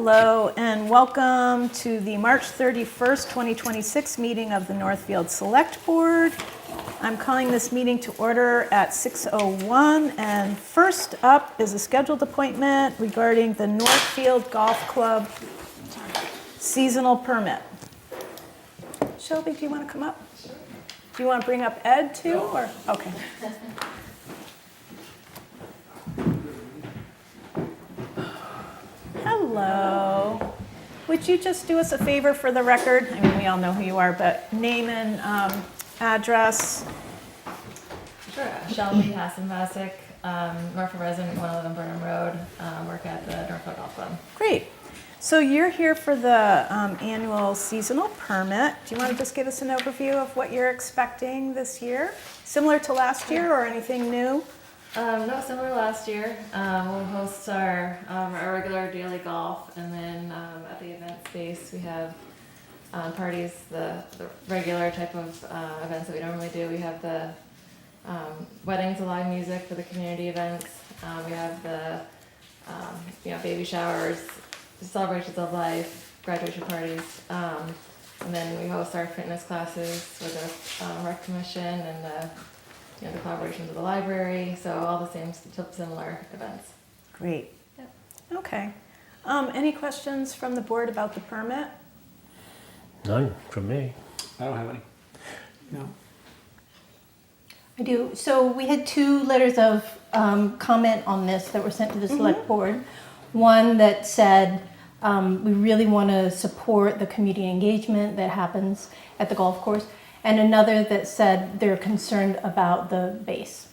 Hello and welcome to the March 31st, 2026 meeting of the Northfield Select Board. I'm calling this meeting to order at 6:01, and first up is a scheduled appointment regarding the Northfield Golf Club seasonal permit. Shelby, do you want to come up? Do you want to bring up Ed too, or? Okay. Hello. Would you just do us a favor for the record? I mean, we all know who you are, but name and address. Sure. Shelby Hassan-Vasic, Norfolk resident, 111 Burnham Road, work at the Norfolk Golf Club. Great. So you're here for the annual seasonal permit. Do you want to just give us an overview of what you're expecting this year? Similar to last year or anything new? No, similar to last year. We'll host our regular daily golf, and then at the event space we have parties, the regular type of events that we normally do. We have the weddings with live music for the community events. We have the baby showers, celebrations of life, graduation parties, and then we host our fitness classes with the rec commission and the collaborations with the library, so all the same similar events. Great. Yep. Okay. Any questions from the board about the permit? None from me. I don't have any. No. I do. So we had two letters of comment on this that were sent to the select board. One that said we really want to support the community engagement that happens at the golf course, and another that said they're concerned about the base.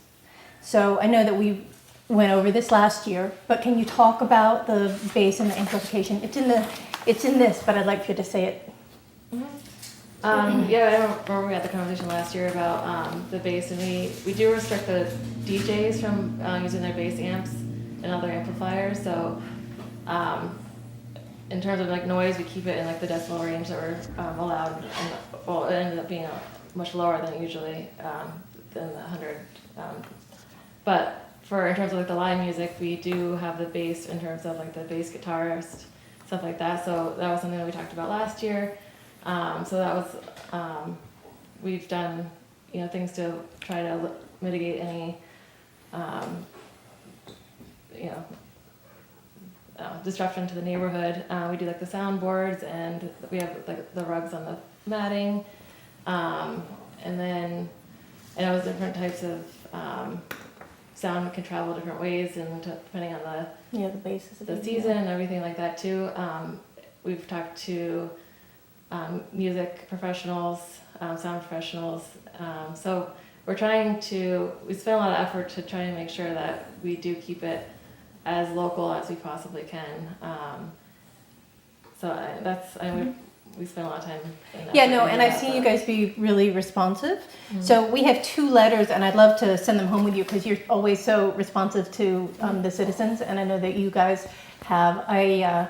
So I know that we went over this last year, but can you talk about the base and the amplification? It's in this, but I'd like for you to say it. Yeah, I don't remember we had the conversation last year about the bass, and we do restrict the DJs from using their bass amps and other amplifiers. So in terms of like noise, we keep it in like the decibel range that we're allowed. Well, it ended up being much lower than usually than the 100. But in terms of like the live music, we do have the bass in terms of like the bass guitarist, stuff like that. So that was something that we talked about last year. So that was, we've done, things to try to mitigate any, disruption to the neighborhood. We do like the soundboards, and we have like the rugs on the matting. And then I know different types of sound can travel different ways, and depending on The basis of the season and everything like that too. We've talked to music professionals, sound professionals. So we spend a lot of effort to try and make sure that we do keep it as local as we possibly can. We spend a lot of time in that. Yeah, no, and I've seen you guys be really responsive. So we have two letters, and I'd love to send them home with you because you're always so responsive to the citizens, and I know that you guys have. I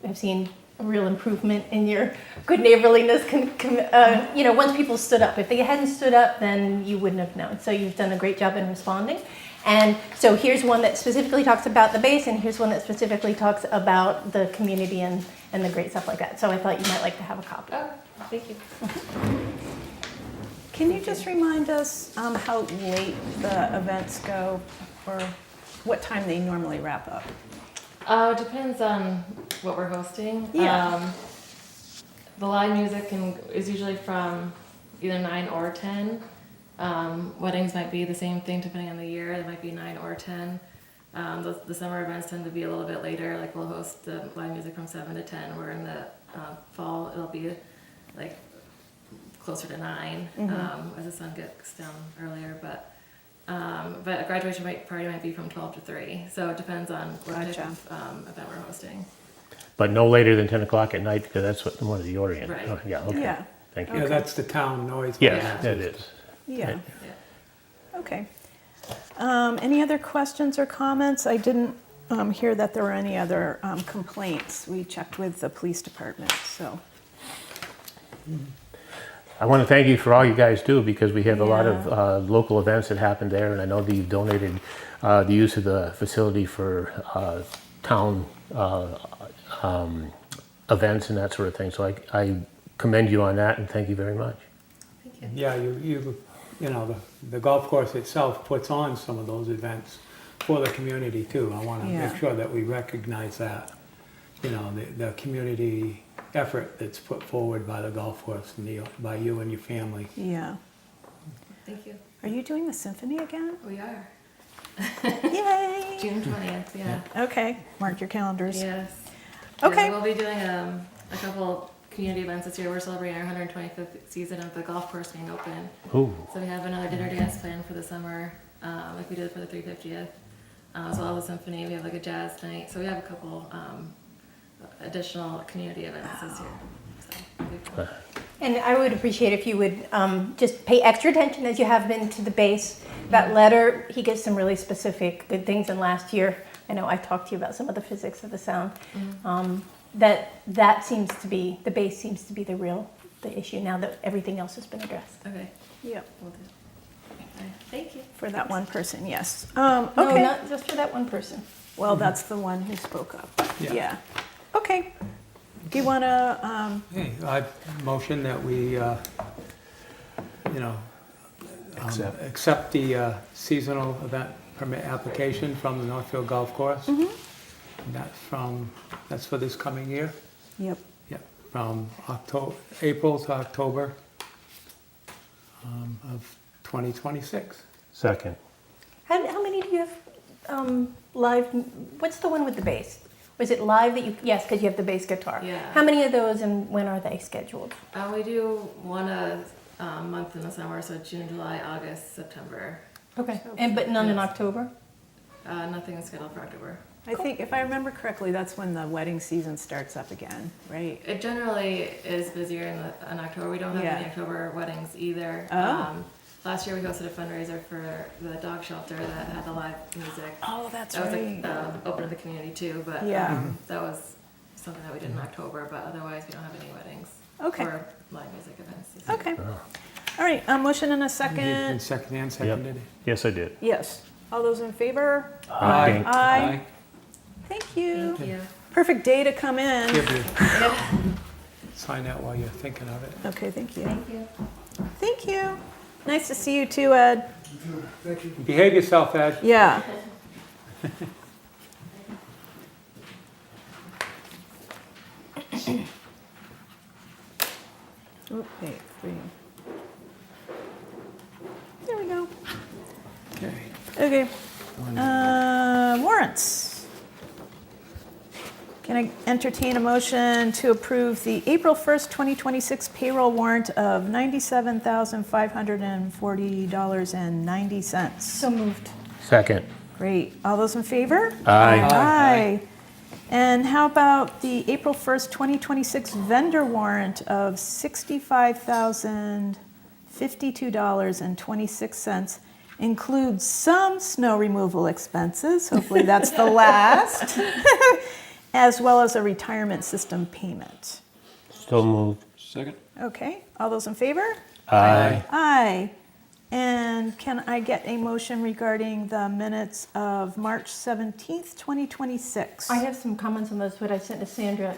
have seen a real improvement in your good neighborliness. Once people stood up. If they hadn't stood up, then you wouldn't have known. So you've done a great job in responding. And so here's one that specifically talks about the base, and here's one that specifically talks about the community and the great stuff like that. So I thought you might like to have a copy. Oh, thank you. Can you just remind us how late the events go, or what time they normally wrap up? It depends on what we're hosting. Yeah. The live music is usually from either 9 or 10. Weddings might be the same thing depending on the year. It might be 9 or 10. The summer events tend to be a little bit later. Like we'll host the live music from 7 to 10. Where in the fall it'll be like closer to 9 as the sun gets down earlier. But a graduation party might be from 12 to 3. So it depends on what type of event we're hosting. But no later than 10 o'clock at night, because that's what one of the orient. Right. Oh, yeah, okay. Yeah. Thank you. Yeah, that's the town noise. Yes, Yeah. that is. Yeah. Right. Yeah. Okay. Any other questions or comments? I didn't hear that there were any other complaints. We checked with the police department, so. I want to thank you for all you guys do, because we have a lot of local events that happen there, and I know that you've donated the use of the facility for town events and that sort of thing. So I commend you on that and thank you very much. Thank you. Yeah, you know, the golf course itself puts on some of those events for the community too. I want to Yeah. make sure that we recognize that, you know, the community effort that's put forward by the golf course and by you and your family. Yeah. Thank you. Are you doing the symphony again? We are. Yay! June 20th, yeah. Okay, mark your calendars. Yes. Okay. Yeah, we'll be doing a couple community events this year. We're celebrating our 125th season of the golf course being open. Ooh, So we have another dinner dance planned for the summer, like we did for the 350th. As well as the symphony, we have like a jazz night. So we have a couple additional community events this year. So it'll be fun. And I would appreciate if you would just pay extra attention as you have been to the base. That letter, he gives some really specific good things. And last year, I know I talked to you about some of the physics of the sound. That seems to be, the base seems to be the issue now that everything else has been addressed. Okay, Yep, we'll do. All right, thank you. for that one person, yes. No, Okay, not just for that one person. well, that's the one who spoke up. Yeah. Yeah. Okay. Do you want to, Hey, I motion that we, you know, accept the seasonal event permit application from the Northfield Golf Course. And that's for this coming year. yep, Yeah, from April to October of 2026. second. How many do you have live? What's the one with the bass? Was it live that you? Yes, because you have the bass guitar. Yeah. How many of those and when are they scheduled? We do one a month in the summer, so June, July, August, September. Okay. But none in October. Nothing is scheduled for October. I think, if I remember correctly, that's when the wedding season starts up again, right? It generally is busier in October. We don't have Yeah. any October weddings either. Oh. Last year we hosted a fundraiser for the dog shelter that had the live music. Oh, that's That was right. open to the community too, but Yeah. that was something that we did in October. But otherwise, we don't have any weddings Okay. or live music events. this year. Okay. All right, a motion and a And second. seconded. Yes, I did. Yes. All those in favor? Aye. Aye. Thank you. Thank you. Perfect day to come in. Give you, sign that while you're thinking of it. Okay, thank you. Thank you. Thank you. Nice to see you too, Ed. Behave yourself, Ed. Yeah. Oop, wait, 3. There we go. Okay. Okay. Warrants. Can I entertain a motion to approve the April 1st, 2026 payroll warrant of $97,540.90? So moved. Second. Great. All those in favor? Aye. Aye. And how about the April 1st, 2026 vendor warrant of $65,052.26? Includes some snow removal expenses, hopefully that's the last, as well as a retirement system payment. So moved. Second? Okay, all those in favor? Aye. Aye. And can I get a motion regarding the minutes of March 17th, 2026? I have some comments on those, what I sent to Sandra,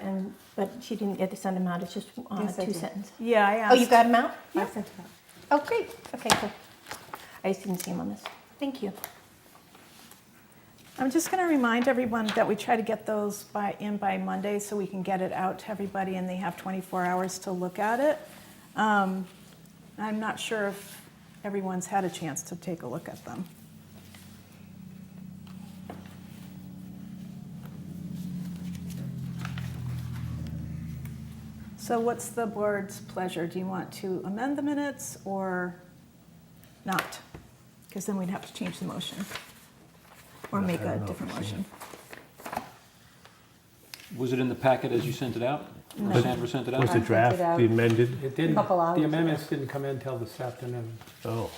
but she didn't get to send them out. It's just Yes, I two did. sentences. Yeah, I asked. Oh, you got them out? I sent it out. Oh, great. Okay, cool. I just didn't see them on this. Thank you. I'm just going to remind everyone that we try to get those in by Monday so we can get it out to everybody and they have 24 hours to look at it. I'm not sure if everyone's had a chance to take a look at them. So what's the board's pleasure? Do you want to amend the minutes or not? Because then we'd have to change the motion or make a different motion. Was it in the packet as you sent it out? Or Sandra sent it out? Was the sent draft it out. the amended? It didn't, Couple hours the ago. amendments didn't come in till this afternoon. Oh,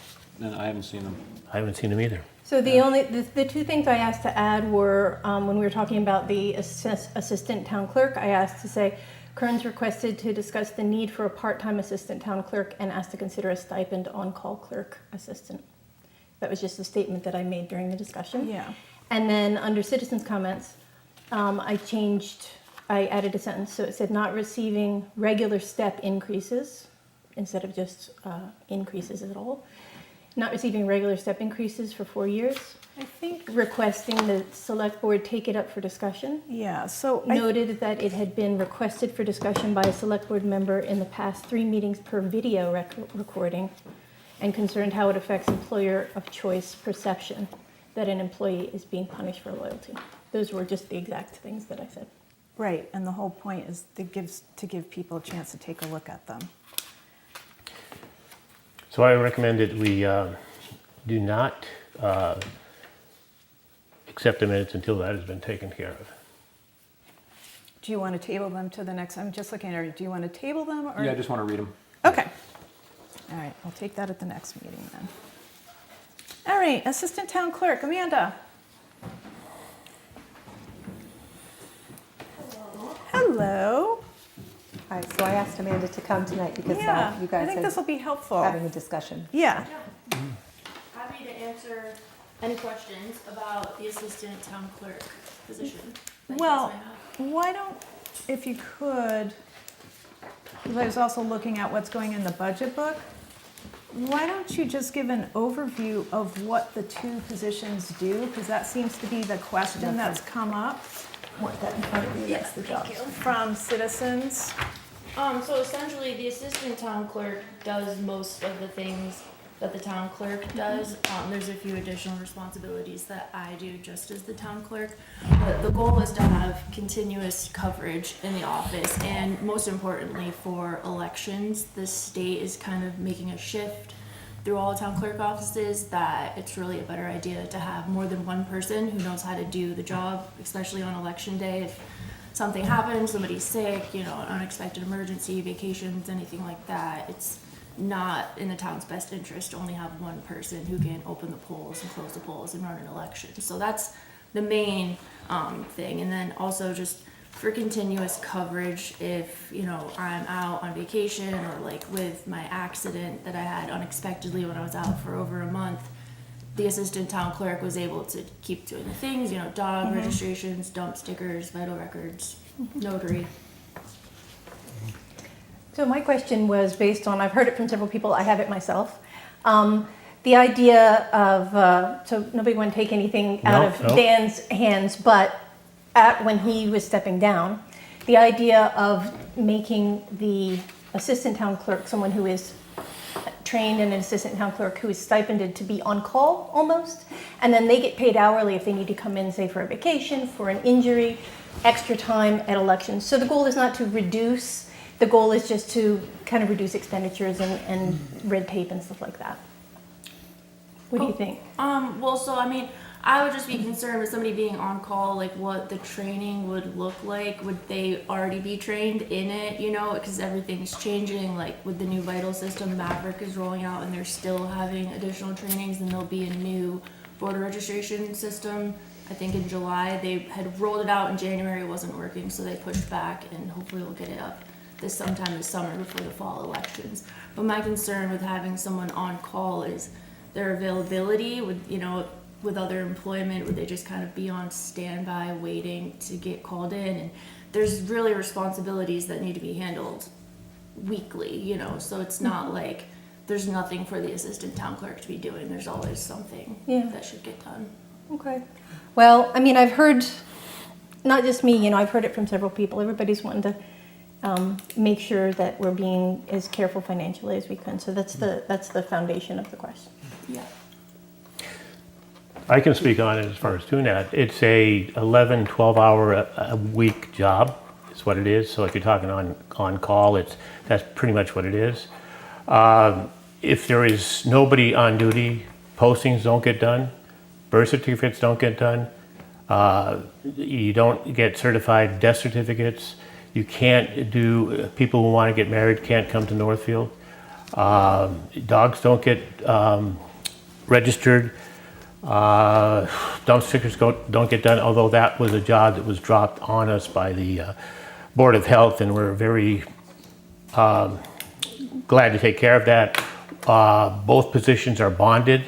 And I haven't seen them. I haven't seen them either. So the two things I asked to add were, when we were talking about the assistant town clerk, I asked to say, Kearns requested to discuss the need for a part-time assistant town clerk and asked to consider a stipend on-call clerk assistant. That was just a statement that I made during the discussion. Yeah. And then under citizens' comments, I added a sentence, so it said not receiving regular step increases instead of just increases at all. Not receiving regular step increases for 4 years. I think, Requesting the select board take it up for discussion. yeah, so Noted that it had been requested for discussion by a select board member in the past 3 meetings per video recording, and concerned how it affects employer of choice perception that an employee is being punished for loyalty. Those were just the exact things that I said. right, and the whole point is to give people a chance to take a look at them. So I recommend that we do not accept the minutes until that has been taken care of. Do you want to table them to the next, I'm just looking at it, do you want to table them or? Yeah, I just want to read them. Okay. All right, I'll take that at the next meeting then. All right, Assistant Town Clerk, Amanda. Hello. Hi, so I asked Amanda to come tonight because Yeah, you I guys think this are will be helpful. having a discussion. Yeah, Happy to answer any questions about the assistant town clerk position. that you well, guys might have. why don't, if you could, because I was also looking at what's going in the budget book, why don't you just give an overview of what the 2 positions do? Because that seems to be the question that's come up. Want that in front of you, that's the job. From citizens. So essentially, the assistant town clerk does most of the things that the town clerk does. There's a few additional responsibilities that I do just as the town clerk. But the goal is to have continuous coverage in the office, and most importantly for elections, the state is kind of making a shift through all town clerk offices that it's really a better idea to have more than one person who knows how to do the job, especially on election day. If something happens, somebody's sick, an unexpected emergency, vacations, anything like that, it's not in the town's best interest to only have one person who can open the polls and close the polls and run an election. So that's the main thing. And then also just for continuous coverage, if I'm out on vacation or like with my accident that I had unexpectedly when I was out for over a month, the assistant town clerk was able to keep doing the things, dog registrations, dump stickers, vital records, notary. So my question was based on, I've heard it from several people, I have it myself. The idea of, so nobody want to take anything out No, of no. Dan's hands, but when he was stepping down, the idea of making the assistant town clerk someone who is trained and an assistant town clerk who is stipended to be on call almost, and then they get paid hourly if they need to come in, say for a vacation, for an injury, extra time at elections. So the goal is not to reduce, the goal is just to kind of reduce expenditures and red tape and stuff like that. What do you think? Well, so I mean, I would just be concerned with somebody being on call, like what the training would look like. Would they already be trained in it, because everything's changing, like with the new vital system, Maverick is rolling out and they're still having additional trainings, and there'll be a new voter registration system. I think in July, they had rolled it out in January, it wasn't working, so they pushed back, and hopefully we'll get it up sometime this summer before the fall elections. But my concern with having someone on call is their availability with other employment, would they just kind of be on standby waiting to get called in? And there's really responsibilities that need to be handled weekly, so it's not like there's nothing for the assistant town clerk to be doing. There's always something that should get done. Okay. Well, I mean, I've heard, not just me, I've heard it from several people. Everybody's wanting to make sure that we're being as careful financially as we can. So that's the foundation of the question. Yeah. I can speak on it as far as doing that. It's a 11, 12-hour a week job is what it is. So if you're talking on call, that's pretty much what it is. If there is nobody on duty, postings don't get done, birth certificates don't get done, you don't get certified death certificates, you can't do, people who want to get married can't come to Northfield, dogs don't get registered, dump stickers don't get done, although that was a job that was dropped on us by the Board of Health, and we're very glad to take care of that. Both positions are bonded.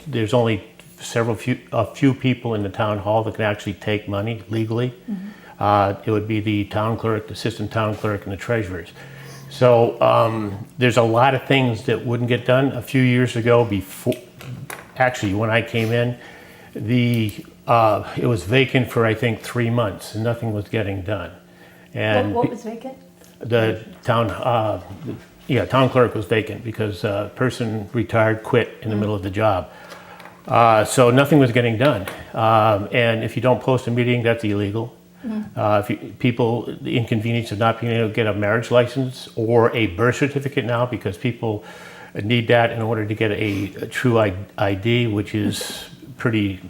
There's only a few people in the town hall that can actually take money legally. It would be the town clerk, the assistant town clerk, and the treasurers. So there's a lot of things that wouldn't get done. A few years ago, actually when I came in, it was vacant for I think 3 months and nothing was getting done. And What was vacant? the town, town clerk was vacant because a person retired, quit in the middle of the job. So nothing was getting done. And if you don't post a meeting, that's illegal. The inconvenience of not being able to get a marriage license or a birth certificate now, because people need that in order to get a true ID, which is pretty,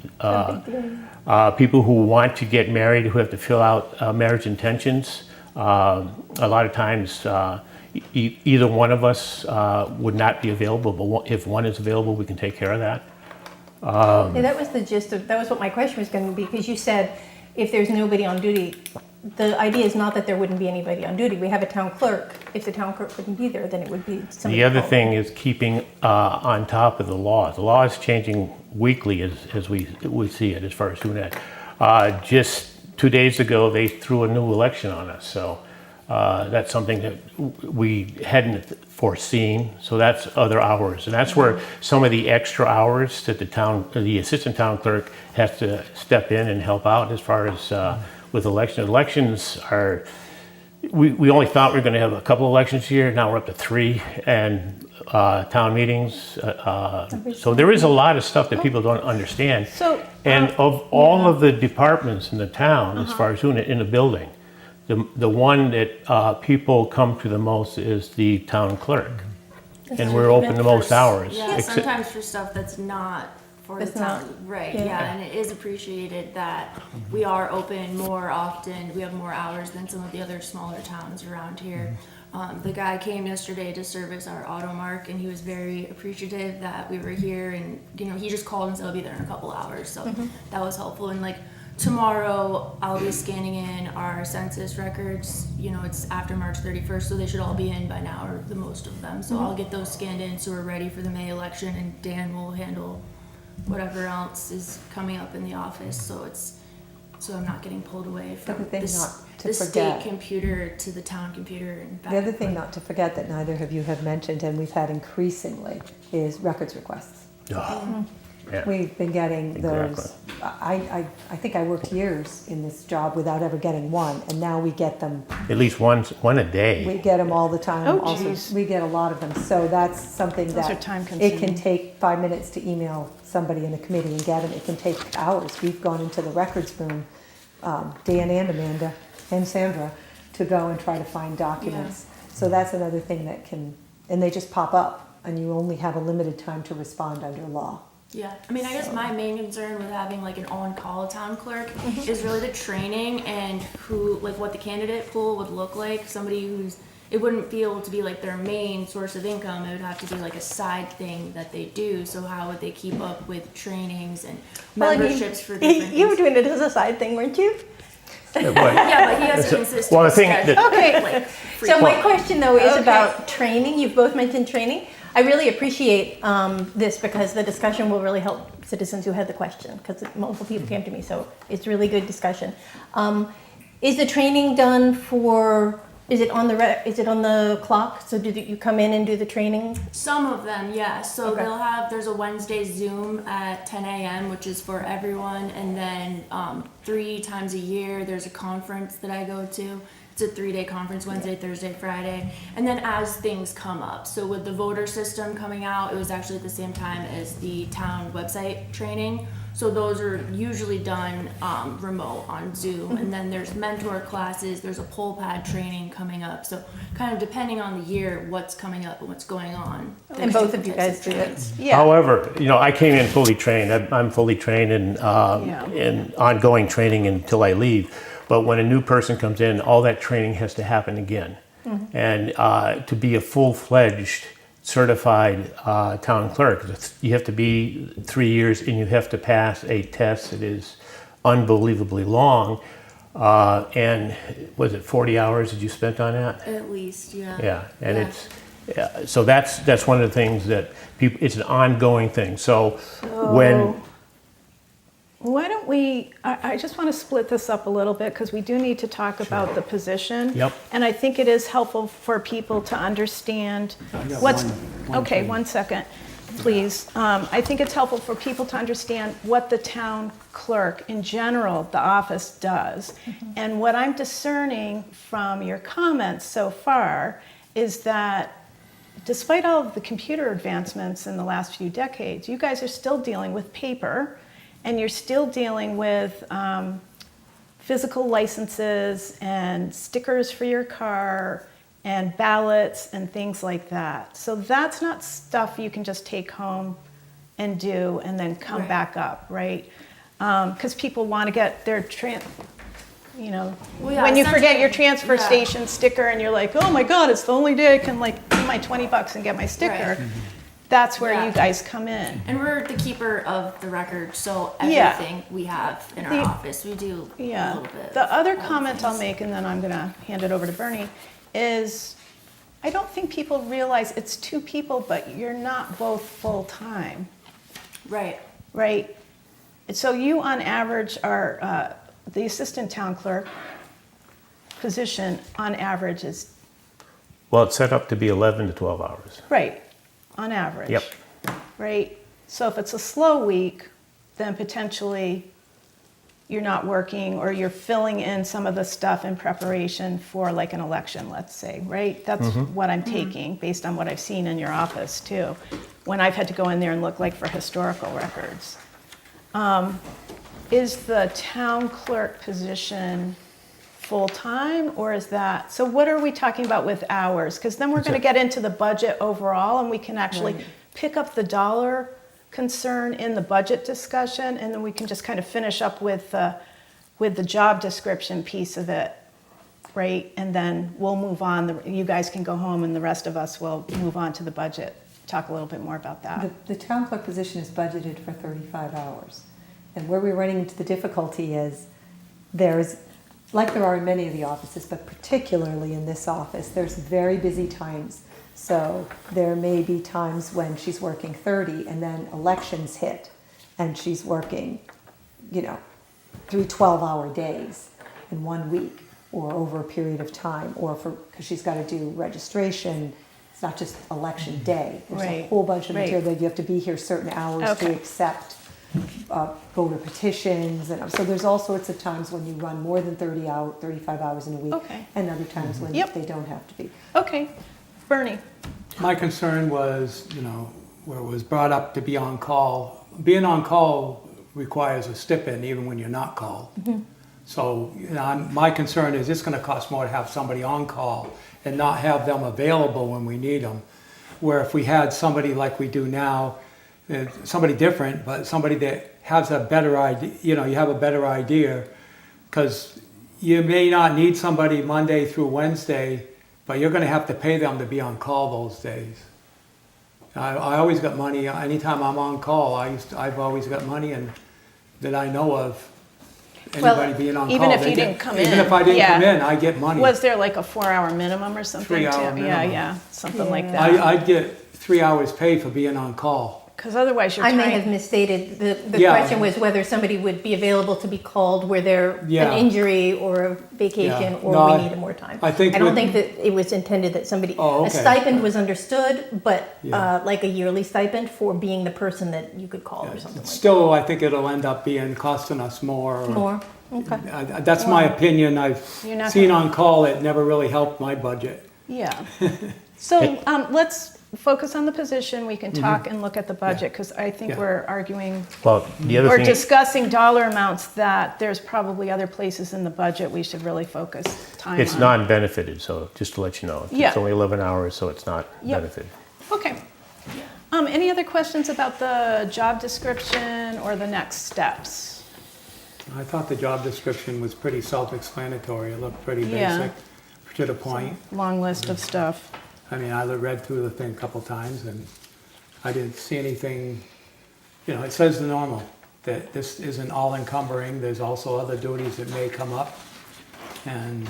people who want to get married, who have to fill out marriage intentions. A lot of times, either one of us would not be available, but if one is available, we can take care of that. Yeah, that was the gist of, that was what my question was going to be, because you said if there's nobody on duty, the idea is not that there wouldn't be anybody on duty. We have a town clerk. If the town clerk wouldn't be there, then it would be somebody. The other called. thing is keeping on top of the law. The law is changing weekly as we see it as far as doing that. Just 2 days ago, they threw a new election on us. So that's something that we hadn't foreseen. So that's other hours. And that's where some of the extra hours that the assistant town clerk has to step in and help out as far as with elections. Elections are, we only thought we were going to have a couple elections here. Now we're up to 3, and town meetings. So there is a lot of stuff that people don't understand. So, And of all of the departments in the town, as far as doing it in the building, the one that people come to the most is the town clerk. And we're open the most hours. Yeah, except- sometimes for stuff that's not for the That's not- town, right, yeah. yeah, and it is appreciated that we are open more often, we have more hours than some of the other smaller towns around here. The guy came yesterday to service our auto mark, and he was very appreciative that we were here, and, he just called and said he'll be there in a couple hours, so that was helpful. And like, tomorrow, I'll be scanning in our census records. It's after March 31st, so they should all be in by now, or the most of them. So I'll get those scanned in, so we're ready for the May election, and Dan will handle whatever else is coming up in the office. So I'm not getting pulled away from other thing the not to state forget. computer to the town computer and back. The other thing not to forget that neither of you have mentioned, and we've had increasingly, is records requests. Oh, yeah. We've been getting those. I think I worked years in this job without ever getting one, and now we get them. At least one a day. We get them all the time. Oh, Also, geez. we get a lot of them. So that's something Those that are time it can consuming. take 5 minutes to email somebody in a committee and get them. It can take hours. We've gone into the records room, Dan and Amanda and Sandra, to go and try to find documents. So that's another thing that and they just pop up, and you only have a limited time to respond under law. Yeah, I mean, I guess my main concern with having like an on-call town clerk is really the training and what the candidate pool would look like. Somebody it wouldn't be able to be like their main source of income. It would have to be like a side thing that they do. So how would they keep up with trainings and memberships for different You were things? doing it as a side thing, weren't you? Yeah, but he has a consistent Well, the thing schedule. that- Okay. Like, So my question though is Okay. about training. You've both mentioned training. I really appreciate this because the discussion will really help citizens who had the question, because multiple people came to me, so it's really good discussion. Is the training done is it on the clock? So do you come in and do the training? Some of them, yeah. So Okay. there's a Wednesday Zoom at 10 a.m., which is for everyone. And then 3 times a year, there's a conference that I go to. It's a 3-day conference, Wednesday, Thursday, Friday. And then as things come up. So with the voter system coming out, it was actually at the same time as the town website training. So those are usually done remote on Zoom. And then there's mentor classes, there's a poll pad training coming up. So kind of depending on the year, what's coming up and what's going on. And there's both of different you types guys do it. trainings. Yeah. However, I came in fully trained. I'm fully trained in ongoing training until I leave. But when a new person comes in, all that training has to happen again. And to be a full-fledged certified town clerk, you have to be 3 years and you have to pass a test that is unbelievably long. And was it 40 hours that you spent on that? At least, yeah. Yeah, and Yeah. so that's one of the things that people, it's an ongoing thing. So when Why don't we, I just want to split this up a little bit because we do need to talk about the position. Yep. And I think it is helpful for people to understand got what's, one okay, thing. 1 second, please. I think it's helpful for people to understand what the town clerk in general, the office does. And what I'm discerning from your comments so far is that despite all of the computer advancements in the last few decades, you guys are still dealing with paper, and you're still dealing with physical licenses and stickers for your car and ballots and things like that. So that's not stuff you can just take home and do and then come Right. back up, right? Because people want to get their Well, yeah, when you forget your essentially- transfer yeah. station sticker and you're like, oh my God, it's the only day I can like pay my $20 and get my sticker. Right. That's where Yeah. you guys come in. And we're the keeper of the record, so Yeah. everything we have in our The- office, we do a Yeah. little bit. The other of all comment I'll things. make, and then I'm gonna hand it over to Bernie, is I don't think people realize it's two people, but you're not both full-time, Right. right? So you on average are, the assistant town clerk position on average is, Well, it's set up to be 11 to 12 hours. right, on average. Yep. Right? So if it's a slow week, then potentially you're not working or you're filling in some of the stuff in preparation for like an election, let's say, right? That's what I'm taking based on what I've seen in your office too, when I've had to go in there and look like for historical records. Is the town clerk position full-time or is that, so what are we talking about with hours? Because then we're going to get into the budget overall and we can actually Right. pick up the dollar concern in the budget discussion and then we can just kind of finish up with the job description piece of it, right? And then we'll move on. You guys can go home and the rest of us will move on to the budget. Talk a little bit more about that. The town clerk position is budgeted for 35 hours. And where we're running into the difficulty is there's, like there are in many of the offices, but particularly in this office, there's very busy times. So there may be times when she's working 30 and then elections hit and she's working, 3 12-hour days in 1 week or over a period of time, or because she's got to do registration. It's not just election day. There's a Right, whole bunch of right. material that you have to be here certain hours to Okay. accept voter petitions, and so there's all sorts of times when you run more than 35 hours in a week, Okay. and other times when Yep. they don't have to be. Okay, Bernie. My concern was, where it was brought up to be on call. Being on call requires a stipend even when you're not called. So, my concern is it's gonna cost more to have somebody on call and not have them available when we need them. Where if we had somebody like we do now, somebody different, but somebody that has a better idea, you have a better idea, because you may not need somebody Monday through Wednesday, but you're gonna have to pay them to be on call those days. I always got money, anytime I'm on call, I've always got money, and that I know of, Well, anybody being on call. even if they you get- didn't come Even in, if I didn't yeah. come in, I get money. Was there like a 4-hour minimum or something? 3-hour too? minimum. Yeah, something like Yeah. that. I'd get 3 hours pay for being on call. Because otherwise you're I may have trying, misstated, the Yeah. question was whether somebody would be available to be called were there Yeah. an injury or a vacation Yeah. or No, we I- needed more time. I think don't with- think that it was intended that somebody, Oh, a okay. stipend was understood, but Yeah. like a yearly stipend for being the person that you could call or something like Still, I think it'll end up being costing us more. that. More, okay. That's my opinion. I've You're not seen gonna- on call, it never really helped my budget. yeah. So let's focus on the position. We can talk and look at the budget because I think Yeah. we're arguing Well, the other or thing, discussing dollar amounts that there's probably other places in the budget we should really focus time it's on. non-benefited, so just to let you know. Yeah. It's only 11 hours, so it's not Yep. benefited. Okay. Any other questions about the job description or the next steps? I thought the job description was pretty self-explanatory. It looked pretty Yeah. basic, to the point. Long list of stuff. I mean, I read through the thing a couple times and I didn't see anything, it says the normal, that this isn't all encumbering. There's also other duties that may come up. And,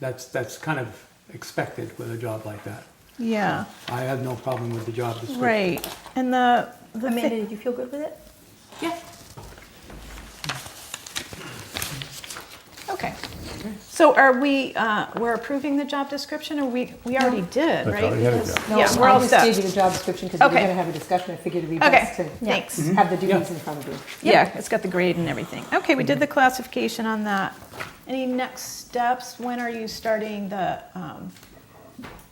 that's kind of expected with a job like that. Yeah, I have no problem with the job description. right. And the Amanda, did you feel good with it? Yeah. Okay. So are we, we're approving the job description, or we already did, That's right? already had a job. No, Yeah, we're all I just set. gave you the job description because we were Okay. gonna have a discussion. I figured it'd be Okay, best to thanks. have the duties in front of you. Yeah, it's got the grade and everything. Okay, we did the classification on that. Any next steps? When are you starting the,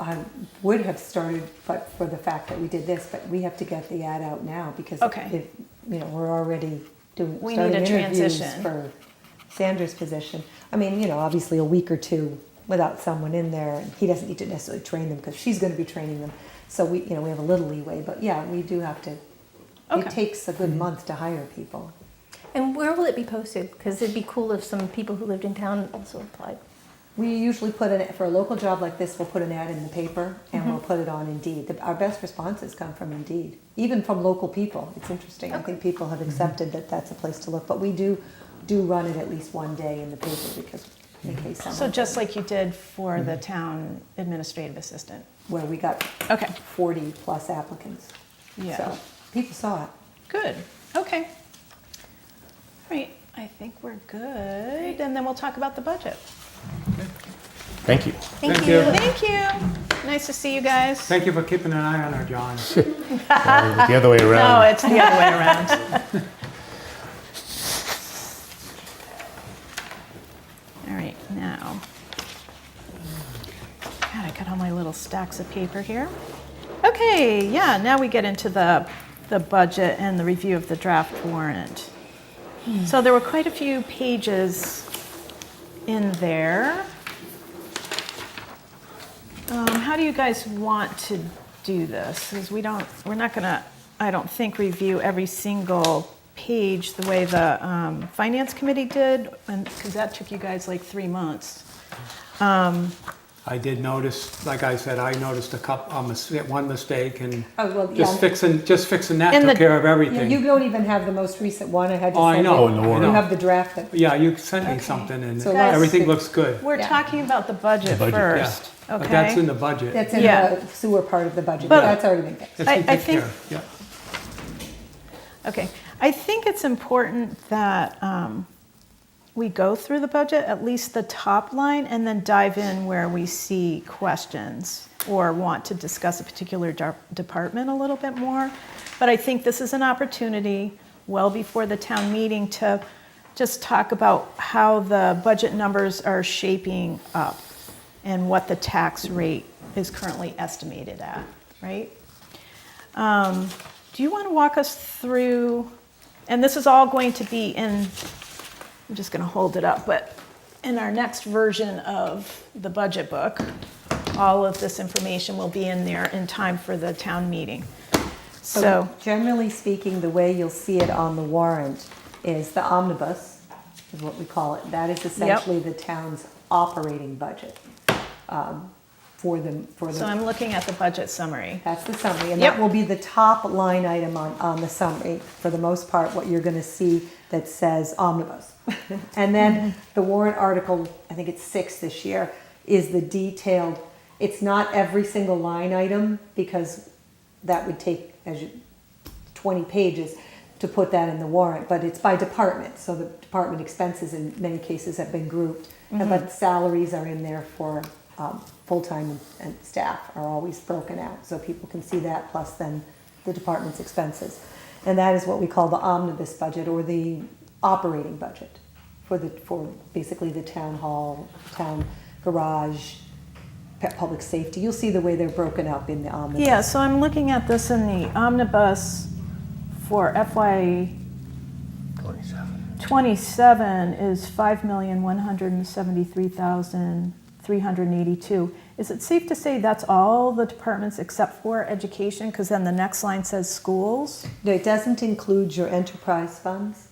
I would have started, but for the fact that we did this, but we have to get the ad out now because Okay. if, we're already We starting need a interviews transition. for Sandra's position. I mean, obviously a week or two without someone in there, and he doesn't need to necessarily train them because she's gonna be training them. So we have a little leeway, but yeah, we do have to, Okay. it takes a good month to hire people. And where will it be posted? Because it'd be cool if some people who lived in town also applied. We usually put it, for a local job like this, we'll put an ad in the paper and we'll put it on Indeed. Our best responses come from Indeed, even from local people. It's interesting. I think people have accepted that that's a place to look, but we do run it at least one day in the paper because in case so someone, just like you did for the town administrative assistant? where we got Okay, 40 plus applicants. yeah. So people saw it. Good, okay. All right, I think we're good, and then we'll talk about the budget. Thank you. Thank you. Thank you. Nice to see you guys. Thank you for keeping an eye on our John. The other way No, around. it's the other way around. All right, now. God, I got all my little stacks of paper here. Okay, yeah, now we get into the budget and the review of the draft warrant. So there were quite a few pages in there. How do you guys want to do this? Because we're not gonna, I don't think, review every single page the way the finance committee did, and because that took you guys like 3 months. I did notice, like I said, I noticed one mistake, and Oh, well, just fixing that In took the- care of Yeah, everything. you don't even have the most recent one. I had to Oh, I send know. it. in the warrant. You have the draft that, Yeah, you sent me Okay. something, and So that's- everything looks good. We're Yeah. talking about the budget The budget, Yeah, first, but that's in okay? the budget. that's in Yeah. the sewer part of the budget. But- That's already been fixed. It's I been taken think- care of, yeah. Okay, I think it's important that we go through the budget, at least the top line, and then dive in where we see questions or want to discuss a particular department a little bit more. But I think this is an opportunity, well before the town meeting, to just talk about how the budget numbers are shaping up and what the tax rate is currently estimated at, right? Do you want to walk us through, and this is all going to be in, I'm just going to hold it up, but in our next version of the budget book, all of this information will be in there in time for the town meeting. So, Generally speaking, the way you'll see it on the warrant is the omnibus, is what we call it. That is essentially the town's operating budget for the. so I'm looking at the budget summary. That's the summary, and Yep. that will be the top line item on the summary. For the most part, what you're gonna see that says omnibus. And then the warrant article, I think it's 6 this year, is the detailed, it's not every single line item, because that would take 20 pages to put that in the warrant, but it's by department, so the department expenses in many cases have been grouped. But salaries are in there for full-time and staff are always broken out, so people can see that, plus then the department's expenses. And that is what we call the omnibus budget, or the operating budget for basically the town hall, town garage, public safety. You'll see the way they're broken up in the omnibus. Yeah, so I'm looking at this in the omnibus for FY 27 is $5,173,382. Is it safe to say that's all the departments except for education? Because then the next line says schools. No, it doesn't include your enterprise funds,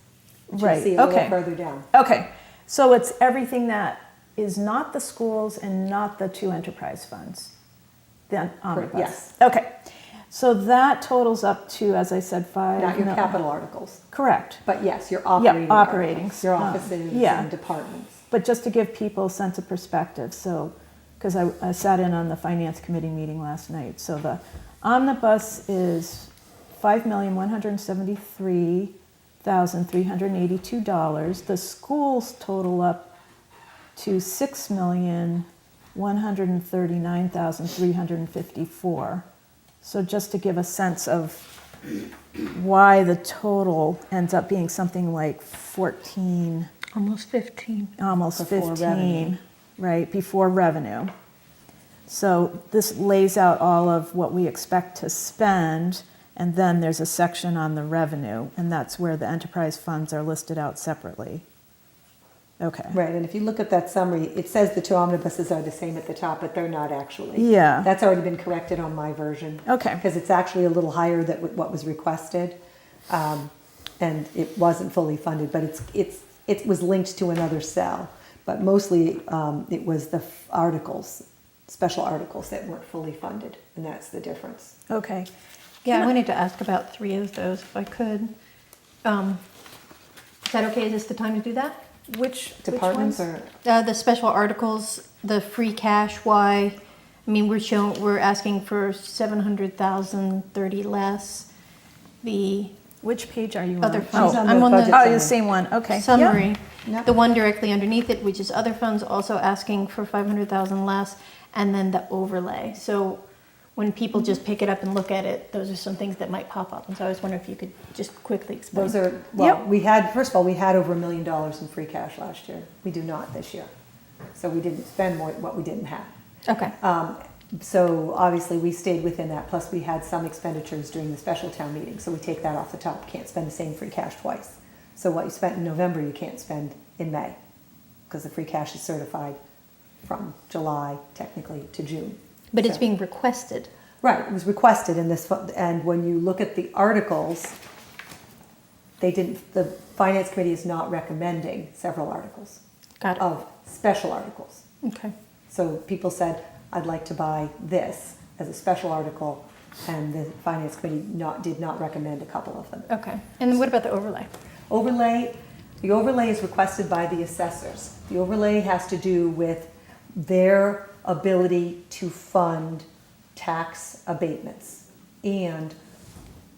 which Right, you'll see a little okay. further down. Okay, so it's everything that is not the schools and not the 2 enterprise funds. Then omnibus. yes. Okay, so that totals up to, as I said, 5. Not your mil- capital articles, Correct. but yes, your operating. operating, articles, Your um, offices yeah. and departments. But just to give people a sense of perspective, so, because I sat in on the finance committee meeting last night. So the omnibus is $5,173,382. The schools total up to 6,139,354. So just to give a sense of why the total ends up being something like 14, Almost 15. almost Before 15, revenue. right, before revenue. So this lays out all of what we expect to spend, and then there's a section on the revenue, and that's where the enterprise funds are listed out separately. Okay. Right, and if you look at that summary, it says the two omnibuses are the same at the top, but they're not actually. Yeah. That's already been corrected on my version. Okay. Because it's actually a little higher than what was requested, and it wasn't fully funded, but it was linked to another cell. But mostly, it was the articles, special articles that weren't fully funded, and that's the difference. Okay. Yeah, I wanted to ask about 3 of those if I could. Is that okay? Is this the time to do that? Which Departments ones? or, The special articles, the free cash, why? I mean, we're asking for 700,030 less. The Which page are you on? other She's funds, on I'm the on budget the Oh, summary. the same one, okay. Yep. summary. Yep. The one directly underneath it, which is other funds, also asking for 500,000 less, and then the overlay. So when people just pick it up and look at it, those are some things that might pop up. And so I was wondering if you could just quickly explain. those are, well, Yep. first of all, we had over $1 million in free cash last year. We do not this year. So we didn't spend more what we didn't have. Okay. So obviously, we stayed within that, plus we had some expenditures during the special town meeting, so we take that off the top. Can't spend the same free cash twice. So what you spent in November, you can't spend in May, because the free cash is certified from July, technically, to June. But it's So- being requested. Right, it was requested in this, and when you look at the articles, the finance committee is not recommending several articles Got it. of special articles. Okay. So people said, I'd like to buy this as a special article, and the finance committee did not recommend a couple of them. Okay. And then what about the overlay? The overlay is requested by the assessors. The overlay has to do with their ability to fund tax abatements and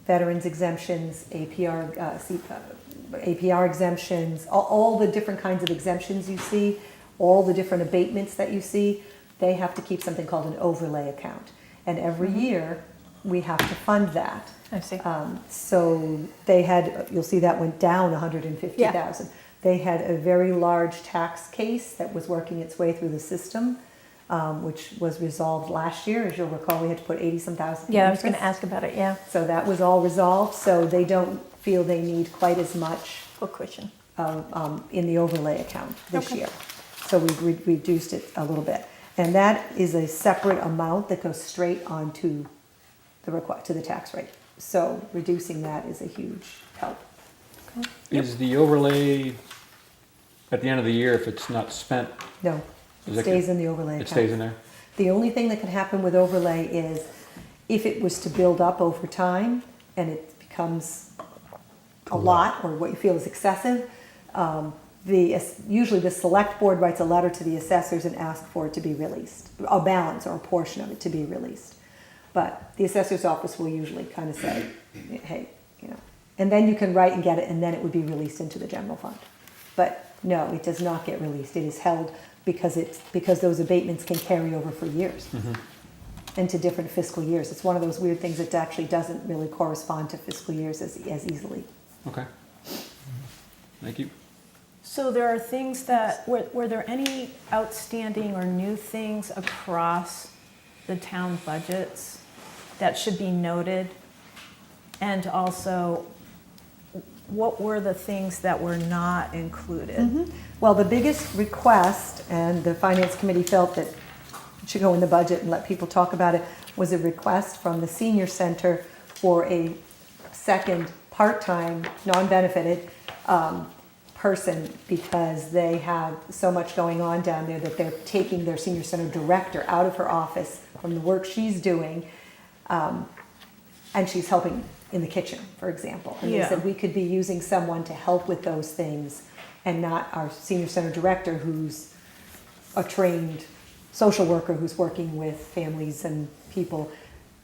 veterans exemptions, APR exemptions, all the different kinds of exemptions you see, all the different abatements that you see, they have to keep something called an overlay account. And every year, we have to fund that. I see. So they had, you'll see that went down 150,000. They had a very large tax case that was working its way through the system, which was resolved last year. As you'll recall, we had to put 80-some thousand. Yeah, I was going to ask about it. Yeah. So that was all resolved, so they don't feel they need quite as much Full cushion. in the overlay account this Okay. year. So we've reduced it a little bit. And that is a separate amount that goes straight onto to the tax rate. So reducing that is a huge help. Is the overlay, at the end of the year, if it's not spent, No, Is it it- stays in the overlay account. it stays in there? The only thing that can happen with overlay is if it was to build up over time and it becomes a lot, or what you feel is excessive, usually the select board writes a letter to the assessors and asks for it to be released, a balance or a portion of it to be released. But the assessor's office will usually kind of say, hey, and then you can write and get it, and then it would be released into the general fund. But no, it does not get released. It is held because those abatements can carry over for years into different fiscal years. It's one of those weird things that actually doesn't really correspond to fiscal years as easily. Okay. Thank you. So there are things that, were there any outstanding or new things across the town budgets that should be noted? And also, what were the things that were not included? Well, the biggest request, and the finance committee felt that it should go in the budget and let people talk about it, was a request from the senior center for a second part-time, non-benefited person, because they have so much going on down there that they're taking their senior center director out of her office from the work she's doing, and she's helping in the kitchen, for example. And they Yeah. said we could be using someone to help with those things, and not our senior center director, who's a trained social worker who's working with families and people.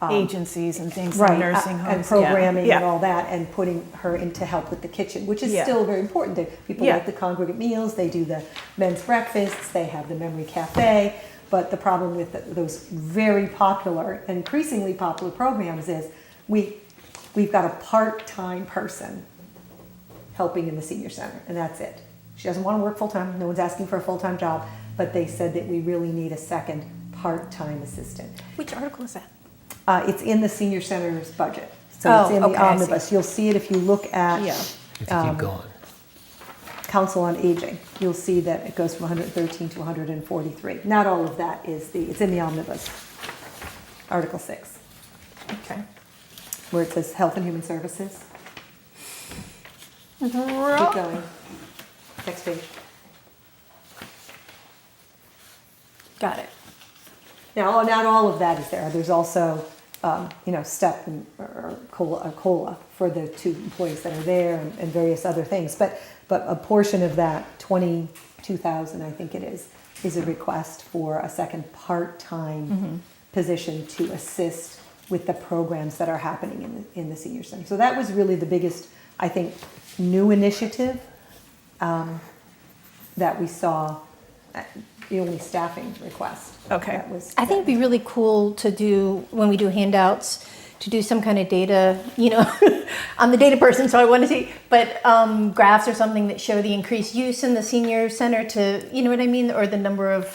agencies and things, right, in nursing homes. and programming yeah. and all that, and putting her in to help with the kitchen, which is Yeah. still very important. People Yeah. like the congregate meals, they do the men's breakfasts, they have the memory cafe. But the problem with those very popular, increasingly popular programs is we've got a part-time person helping in the senior center, and that's it. She doesn't want to work full-time. No one's asking for a full-time job, but they said that we really need a second part-time assistant. Which article is that? It's in the senior center's budget. So Oh, it's in the okay, I see. omnibus. You'll see it if you look at Yeah. If you keep going. Council on Aging. You'll see that it goes from 113 to 143. Not all of that is it's in the omnibus, Article 6, Okay. where it says Health and Human Services. Keep Right. going. Next page. Got it. Now, not all of that is there. There's also, step or COLA for the 2 employees that are there and various other things. But a portion of that, 22,000, I think it is a request for a second part-time position to assist with the programs that are happening in the senior center. So that was really the biggest, I think, new initiative that we saw. The only staffing request. Okay. That was, I think it'd be really cool to do, when we do handouts, to do some kind of data, I'm the data person, so I want to see, but graphs or something that show the increased use in the senior center to, you know what I mean? Or the number of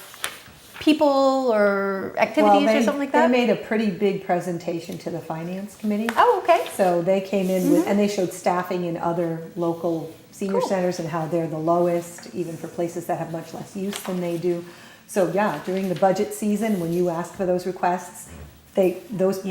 people or activities or something like that? They made a pretty big presentation to the finance committee. Oh, okay. So they came in with, and they showed staffing in other local senior Cool. centers and how they're the lowest, even for places that have much less use than they do. So yeah, during the budget season, when you ask for those requests, those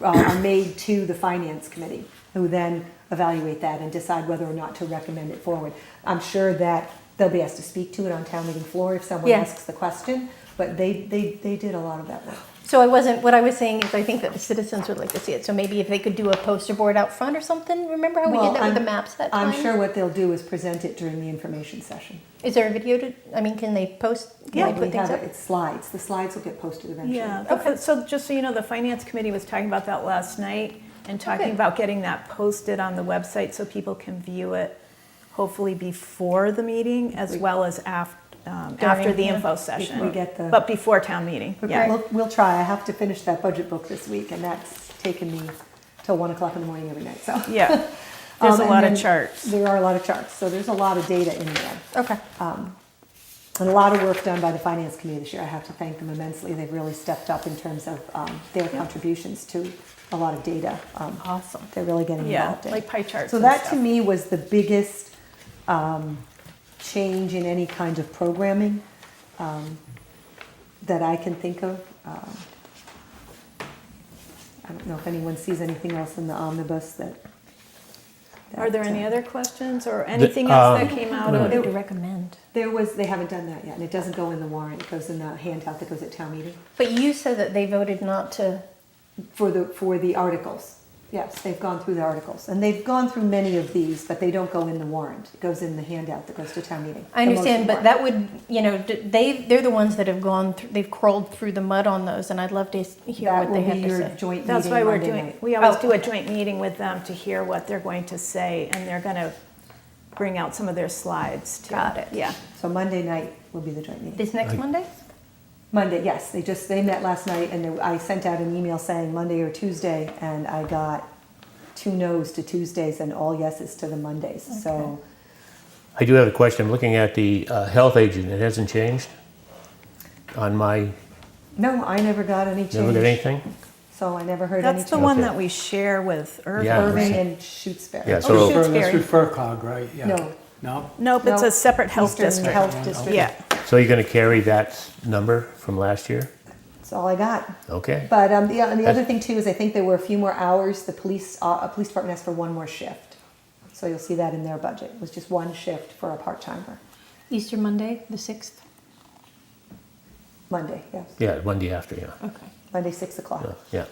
are made to the finance committee, who then evaluate that and decide whether or not to recommend it forward. I'm sure that they'll be asked to speak to it on town meeting floor if someone Yeah. asks the question, but they did a lot of that work. So what I was saying is I think that the citizens would like to see it. So maybe if they could do a poster board out front or something. Remember how we did that with the maps that time? I'm sure what they'll do is present it during the information session. Is there a video can they post, can they We put things have up? it's slides. The slides will get posted eventually. Yeah, Okay. so just so you know, the finance committee was talking about that last night and talking Okay. about getting that posted on the website so people can view it hopefully before the meeting as well as after the yeah. info session. We get the- But before town meeting, yeah. We'll try. I have to finish that budget book this week, and that's taken me till 1 o'clock in the morning every night, so. Yeah, there's a And lot then of charts. There are a lot of charts, so there's a lot of data in there. Okay. And a lot of work done by the finance committee this year. I have to thank them immensely. They've really stepped up in terms of their contributions to a lot of data. Awesome. They're really getting Yeah, involved in. like pie charts So and that to stuff. me was the biggest change in any kind of programming that I can think of. I don't know if anyone sees anything else in the omnibus that. Are there any other questions or anything else that came out What of would it? you recommend? They haven't done that yet, and it doesn't go in the warrant, it goes in the handout that goes at town meeting. But you said that they voted not to. For the articles, yes, they've gone through the articles, and they've gone through many of these, but they don't go in the warrant. It goes in the handout that goes to town meeting. I the understand, motion but warrant. that would, they're the ones that have gone through, they've crawled through the mud on those, and I'd love to hear That what will they be have to your say. joint That's meeting why we're Monday doing, night. we always Oh, do a okay. joint meeting with them to hear what they're going to say, and they're gonna bring out some of their slides too. Got it. Yeah. So Monday night will be the joint meeting. This next Monday? Monday, yes, they met last night, and I sent out an email saying Monday or Tuesday, and I got 2 no's to Tuesdays and all yeses to the Mondays, so. I do have a question. Looking at the health agent, it hasn't changed on my, No, I never got any change. never got anything? So I never heard any That's the change. one Okay. that we share with Irving. Yeah. Irving and Shutesbury. Yeah, Oh, so, shoot. That's Shutesbury. through FERCog, right? Yeah. No. No? Nope, it's No, a separate health Eastern district. Health District. Yeah. so you're gonna carry that number from last year? That's all I got. Okay. But and the other thing too is I think there were a few more hours. The police department asked for 1 more shift. So you'll see that in their budget. It was just 1 shift for a part-timer. Easter Monday, the 6th? Monday, yes. Yeah, Monday after, yeah. Okay. Monday, 6 o'clock. Yeah.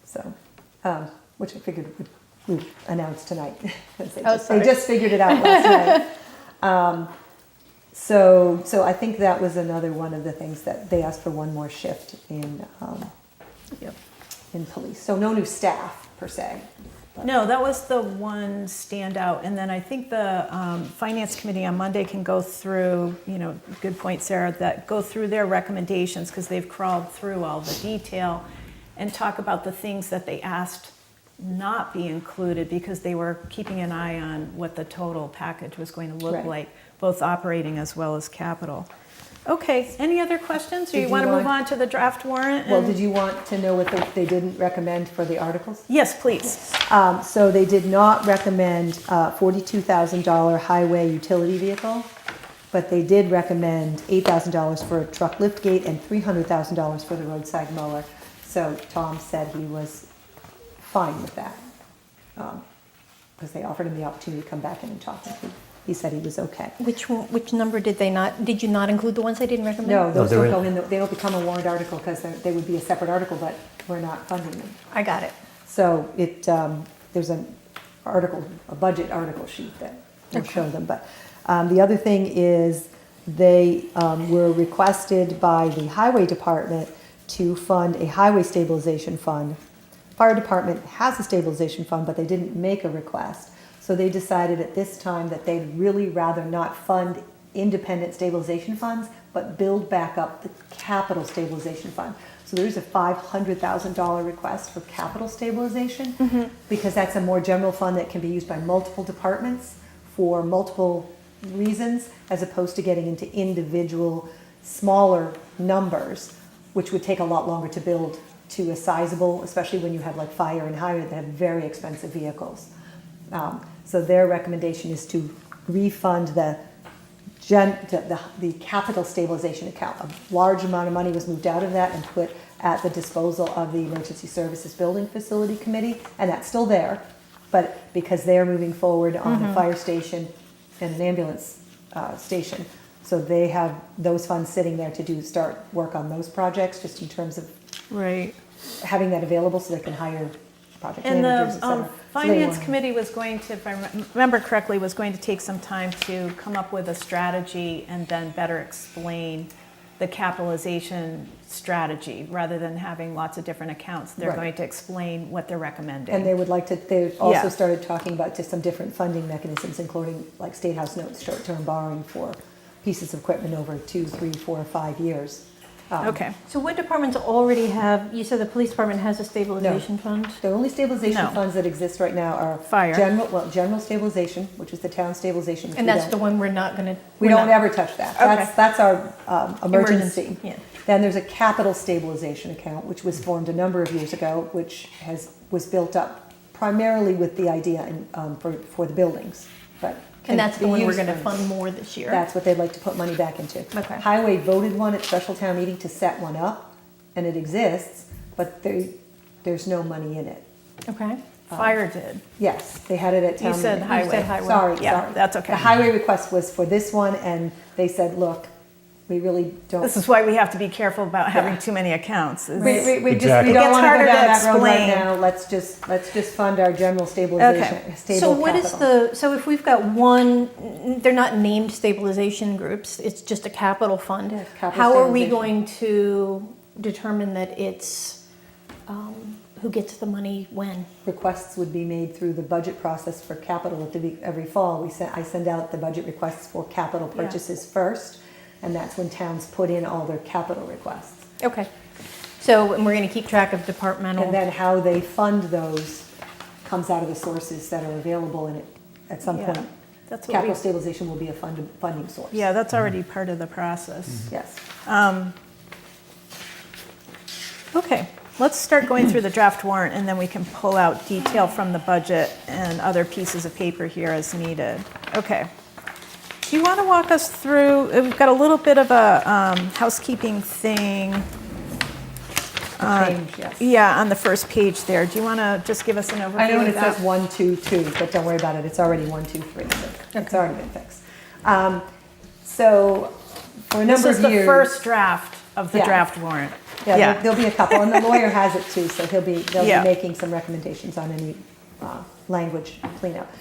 So, which I figured we'd announce tonight. 'Cause Oh, sorry. they just figured it out last night. So I think that was another one of the things that they asked for 1 more shift in Yep. in police. So no new staff per se. No, that was the one standout. And then I think the Finance Committee on Monday can go through, good point, Sarah, that go through their recommendations because they've crawled through all the detail and talk about the things that they asked not be included because they were keeping an eye on what the total package was going to look Right. like, both operating as well as capital. Okay, any other questions? Or Did you you want to move want- on to the draft warrant? Well, and- did you want to know what they didn't recommend for the articles? Yes, please. So they did not recommend $42,000 highway utility vehicle, but they did recommend $8,000 for a truck lift gate and $300,000 for the roadside mower. So Tom said he was fine with that, because they offered him the opportunity to come back in and talk. He said he was okay. Which number did you not include the ones they didn't recommend? No, those they're don't in- go in, they don't become a warrant article because they would be a separate article, but we're not funding them. I got it. So there's a budget article sheet that will show them. But the other thing is they were requested by the highway department to fund a highway stabilization fund. Fire department has a stabilization fund, but they didn't make a request. So they decided at this time that they'd really rather not fund independent stabilization funds, but build back up the capital stabilization fund. So there's a $500,000 request for capital stabilization, because that's a more general fund that can be used by multiple departments for multiple reasons, as opposed to getting into individual smaller numbers, which would take a lot longer to build to a sizable, especially when you have like fire and highway that have very expensive vehicles. So their recommendation is to refund the capital stabilization account. A large amount of money was moved out of that and put at the disposal of the Emergency Services Building Facility Committee, and that's still there, but because they're moving forward on a fire station and an ambulance station, so they have those funds sitting there to start work on those projects, just in terms of Right. having that available so they can hire project And managers, the et cetera. So they Finance want- Committee was going to, if I remember correctly, was going to take some time to come up with a strategy and then better explain the capitalization strategy, rather than having lots of different accounts. They're Right. going to explain what they're recommending. And they would like to, they also Yeah. started talking about just some different funding mechanisms, including like State House notes, short-term borrowing for pieces of equipment over 2, 3, 4, or 5 years. Okay. So what departments already have, you said the police department has a stabilization fund? The only stabilization No. funds that exist right now are Fire. general stabilization, which is the town stabilization. which And we that's don't- the one we're not gonna. We we're don't not- ever touch that. Okay. That's our emergency. Yeah. Then there's a capital stabilization account, which was formed a number of years ago, which was built up primarily with the idea for the buildings, but. And that's the can one be we're used gonna for- fund more this year? That's what they'd like to put money back into. Okay. Highway voted one at special town meeting to set one up, and it exists, but there's no money in it. Okay. Fire did. Yes, they had it at town You meeting. said highway. said highway. Sorry, Yeah, sorry. that's okay. The highway request was for this one, and they said, look, we really don't. This is why we have to be careful about having Yeah. too many accounts. We just, Exactly. we It don't gets want to harder go to down that road right explain. now. Let's just fund our general stabilization, Okay. stable So what is capital. so if we've got one, they're not named stabilization groups, it's just a capital fund. Yeah, capital How are we stabilization. going to determine that it's, who gets the money when? Requests would be made through the budget process for capital every fall. I send out the budget requests for capital Yeah. purchases first, and that's when towns put in all their capital requests. Okay. So, and we're gonna keep track of departmental. And then how they fund those comes out of the sources that are available in it at some Yeah, point. That's what Capital we, stabilization will be a funding source. yeah, that's already part of the process. Yes. Okay, let's start going through the draft warrant, and then we can pull out detail from the budget and other pieces of paper here as needed. Okay. Do you want to walk us through, we've got a little bit of a housekeeping thing. Change, yes. Yeah, on the first page there. Do you want to just give us an overview I know of it that? says 1, 2, 2, but don't worry about it. It's already 1, 2, 3. So it's already been fixed. So for a This number is of the years. first draft of the Yeah. draft warrant. Yeah, there'll be a couple, and the lawyer has it too, so they'll be Yeah. making some recommendations on any language cleanup.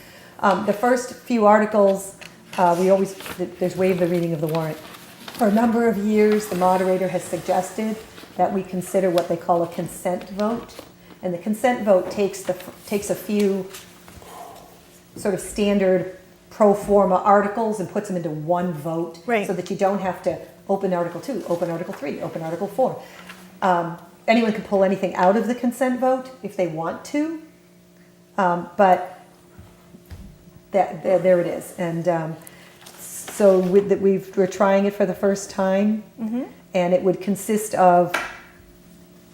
The first few articles, there's waive the reading of the warrant. For a number of years, the moderator has suggested that we consider what they call a consent vote. And the consent vote takes a few sort of standard pro forma articles and puts them into one vote. Right. So that you don't have to open Article 2, open Article 3, open Article 4. Anyone can pull anything out of the consent vote if they want to, but there it is. And so we're trying it for the first time, and it would consist of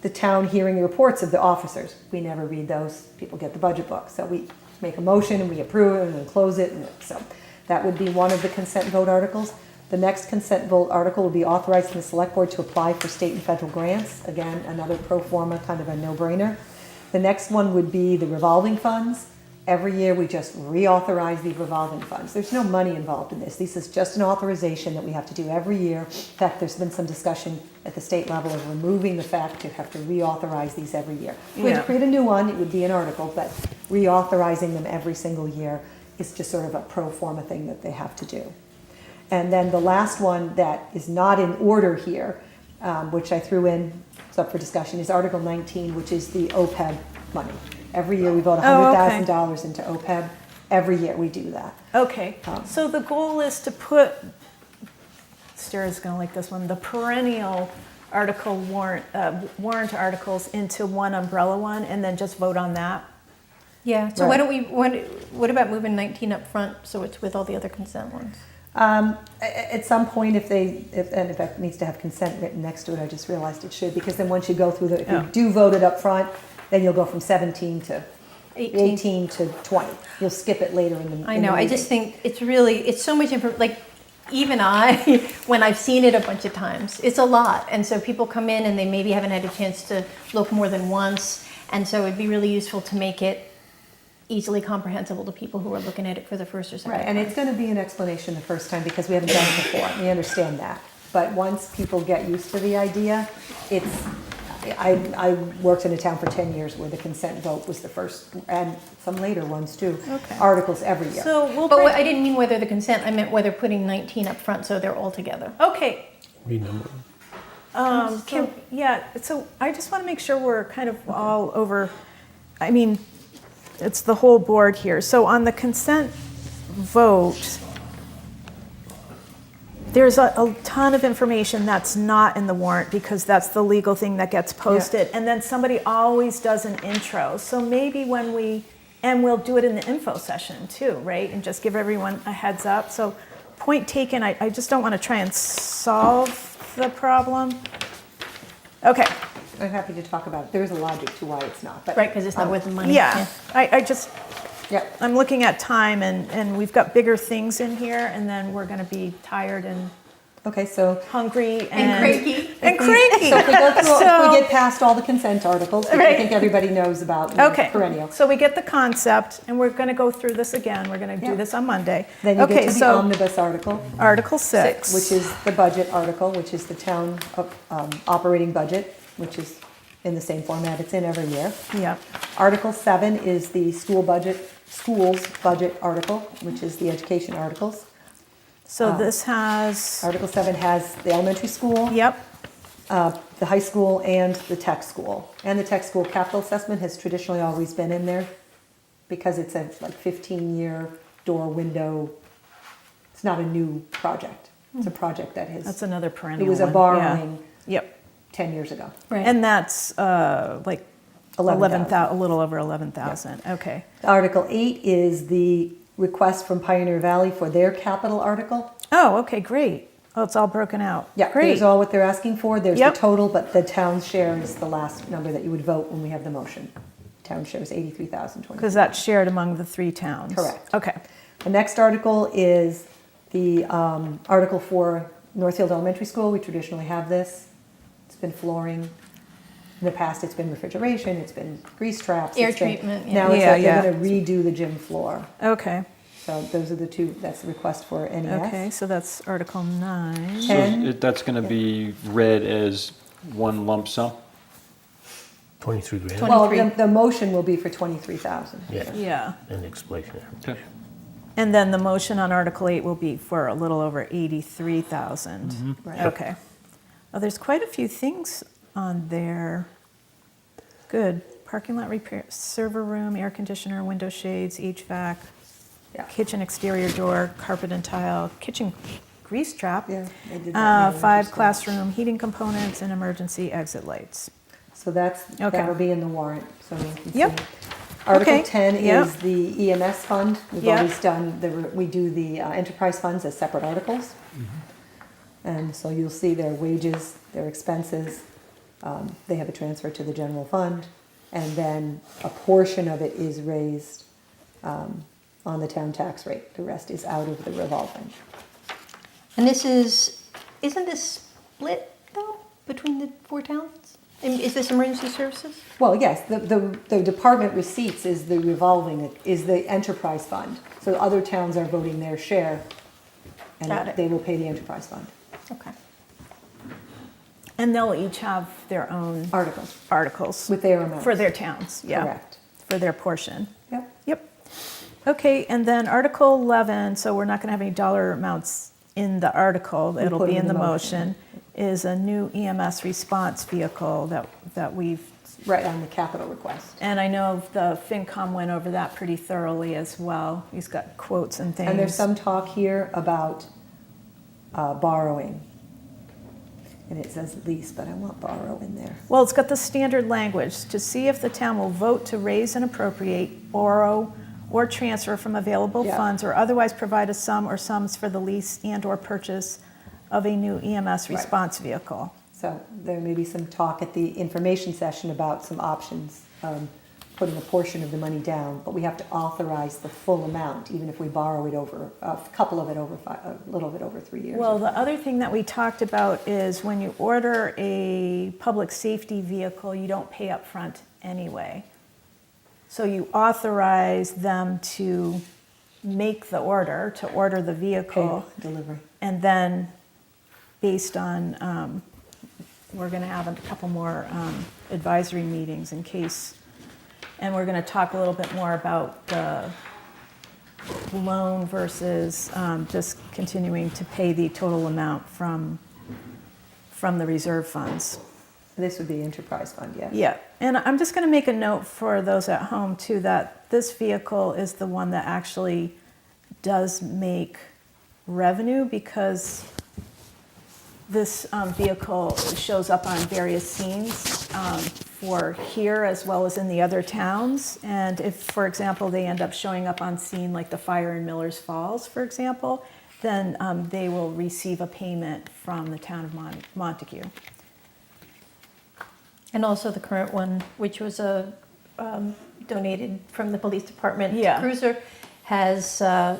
the town hearing the reports of the officers. We never read those. People get the budget book. So we make a motion and we approve it and then close it. And so that would be one of the consent vote articles. The next consent vote article will be authorizing the select board to apply for state and federal grants. Again, another pro forma, kind of a no-brainer. The next one would be the revolving funds. Every year we just reauthorize the revolving funds. There's no money involved in this. This is just an authorization that we have to do every year. In fact, there's been some discussion at the state level of removing the fact to have to reauthorize these every year. If we had to create a new one, it would be an article, but reauthorizing them every single year is just sort of a pro forma thing that they have to do. And then the last one that is not in order here, which I threw in, it's up for discussion, is Article 19, which is the OPEB money. Every year we vote $100,000 into OPEB. Every year we do that. Okay, so the goal is to put, Sarah's gonna like this one, the perennial warrant articles into one umbrella one, and then just vote on that? Yeah, so Right. what about moving 19 up front so it's with all the other consent ones? At some point, if in fact needs to have consent written next to it, I just realized it should, because then once you go through if you do vote it up front, then you'll go from 17 to 18 to 20. You'll skip it later in the I know, I just think it's so much like, even I, when I've seen it a bunch of times, it's a lot. And so people come in and they maybe haven't had a chance to look more than once. And so it'd be really useful to make it easily comprehensible to people who are looking at it for the first or second Right, time. and it's going to be an explanation the first time because we haven't done it before. We understand that. But once people get used to the idea, I worked in a town for 10 years where the consent vote was the first, and some later ones too, articles every year. So we'll But break, I didn't mean whether the consent, I meant whether putting 19 up front so they're all together. okay, Renumber. so I just want to make sure we're kind of all over, I mean, it's the whole board here. So on the consent vote, there's a ton of information that's not in the warrant because that's the legal thing that gets posted. And then somebody always does an intro. So maybe and we'll do it in the info session too, right? And just give everyone a heads up. So point taken, I just don't want to try and solve the problem. Okay. I'm happy to talk about it. There's a logic to why it's not. But, Right, because it's not worth the money. Yeah, I just, Yeah. I'm looking at time and we've got bigger things in here and then we're gonna be tired and Okay, so hungry And cranky. And cranky. So if we go through, So- if we get past all the consent articles, which I Right. think everybody knows about, Okay, perennial. so we get the concept and we're gonna go through this again. We're gonna do Yeah. this on Monday. Then you Okay, get to the so omnibus article, Article 6. which is the budget article, which is the town operating budget, which is in the same format it's in every year. Yeah, Article 7 is the schools budget article, which is the education articles. so this has, Article 7 has the elementary school, yep, the high school, and the tech school. And the tech school capital assessment has traditionally always been in there because it's a 15-year door window. It's not a new project. It's a project that has, that's another it perennial was a one. borrowing Yeah. Yep, 10 years ago. Right. and that's like 11,000. a little over 11,000, okay. Article 8 is the request from Pioneer Valley for their capital article. Oh, okay, great. Oh, it's all broken out. Yeah, Great. there's all what they're asking for. There's the Yep. total, but the town's share is the last number that you would vote when we have the motion. Town share is 83,020. Because that's shared among the 3 towns. Correct. Okay. The next article is the article for Northfield Elementary School. We traditionally have this. It's been flooring. In the past, it's been refrigeration, it's been grease traps. Air it's been- treatment, yeah. Now it's Yeah, like yeah. they're gonna redo the gym floor. Okay. So those are the two, that's the request for NES. Okay, so that's Article 9. So And- that's going to be read as one lump sum? 23 grand. Well, 23. the motion will be for 23,000. Yeah, Yeah. and explanation. Okay. And then the motion on Article 8 will be for a little over 83,000. Right. Okay. Oh, there's quite a few things on there. Good. Parking lot repair, server room, air conditioner, window shades, HVAC, Yeah. kitchen exterior door, carpet and tile, kitchen grease trap. Yeah, they did that. 5 classroom heating components and emergency exit lights. So that's, Okay. that'll be in the warrant, so you can see. Yep. Article Okay, 10 yep. is the EMS fund. We've Yep. always done, we do the enterprise funds as separate articles. And so you'll see their wages, their expenses, they have a transfer to the general fund, and then a portion of it is raised on the town tax rate. The rest is out of the revolving. And isn't this split though, between the 4 towns? And is this emergency services? Well, yes, the department receipts is the revolving, is the enterprise fund. So other towns are voting their share, Got and it. they will pay the enterprise fund. Okay. And they'll each have their own Articles, articles with their amounts. for their towns, yeah. Correct. For their portion. Yep. Yep. Okay, and then Article 11, so we're not going to have any dollar amounts in the article, it'll put be them in the motion, is a new EMS response vehicle that we've, Right, on the capital request. and I know the FinCom went over that pretty thoroughly as well. He's got quotes and things. And there's some talk here about borrowing. And it says lease, but I want borrow in there. Well, it's got the standard language, to see if the town will vote to raise and appropriate, borrow, or transfer from available Yeah. funds, or otherwise provide a sum or sums for the lease and/or purchase of a new EMS Right. response vehicle. So there may be some talk at the information session about some options, putting a portion of the money down, but we have to authorize the full amount, even if we borrow it over, a couple of it over a little bit over 3 years. Well, the other thing that we talked about is when you order a public safety vehicle, you don't pay up front anyway. So you authorize them to make the order, to order the Pay vehicle, delivery. and then based on, we're going to have a couple more advisory meetings in case, and we're going to talk a little bit more about the loan versus just continuing to pay the total amount from the reserve funds. This would be enterprise fund, yes. Yeah, and I'm just going to make a note for those at home too, that this vehicle is the one that actually does make revenue, because this vehicle shows up on various scenes for here as well as in the other towns. And if, for example, they end up showing up on scene like the fire in Miller's Falls, for example, then they will receive a payment from the town of Montague. And also the current one, which was donated from the police department Yeah. cruiser, has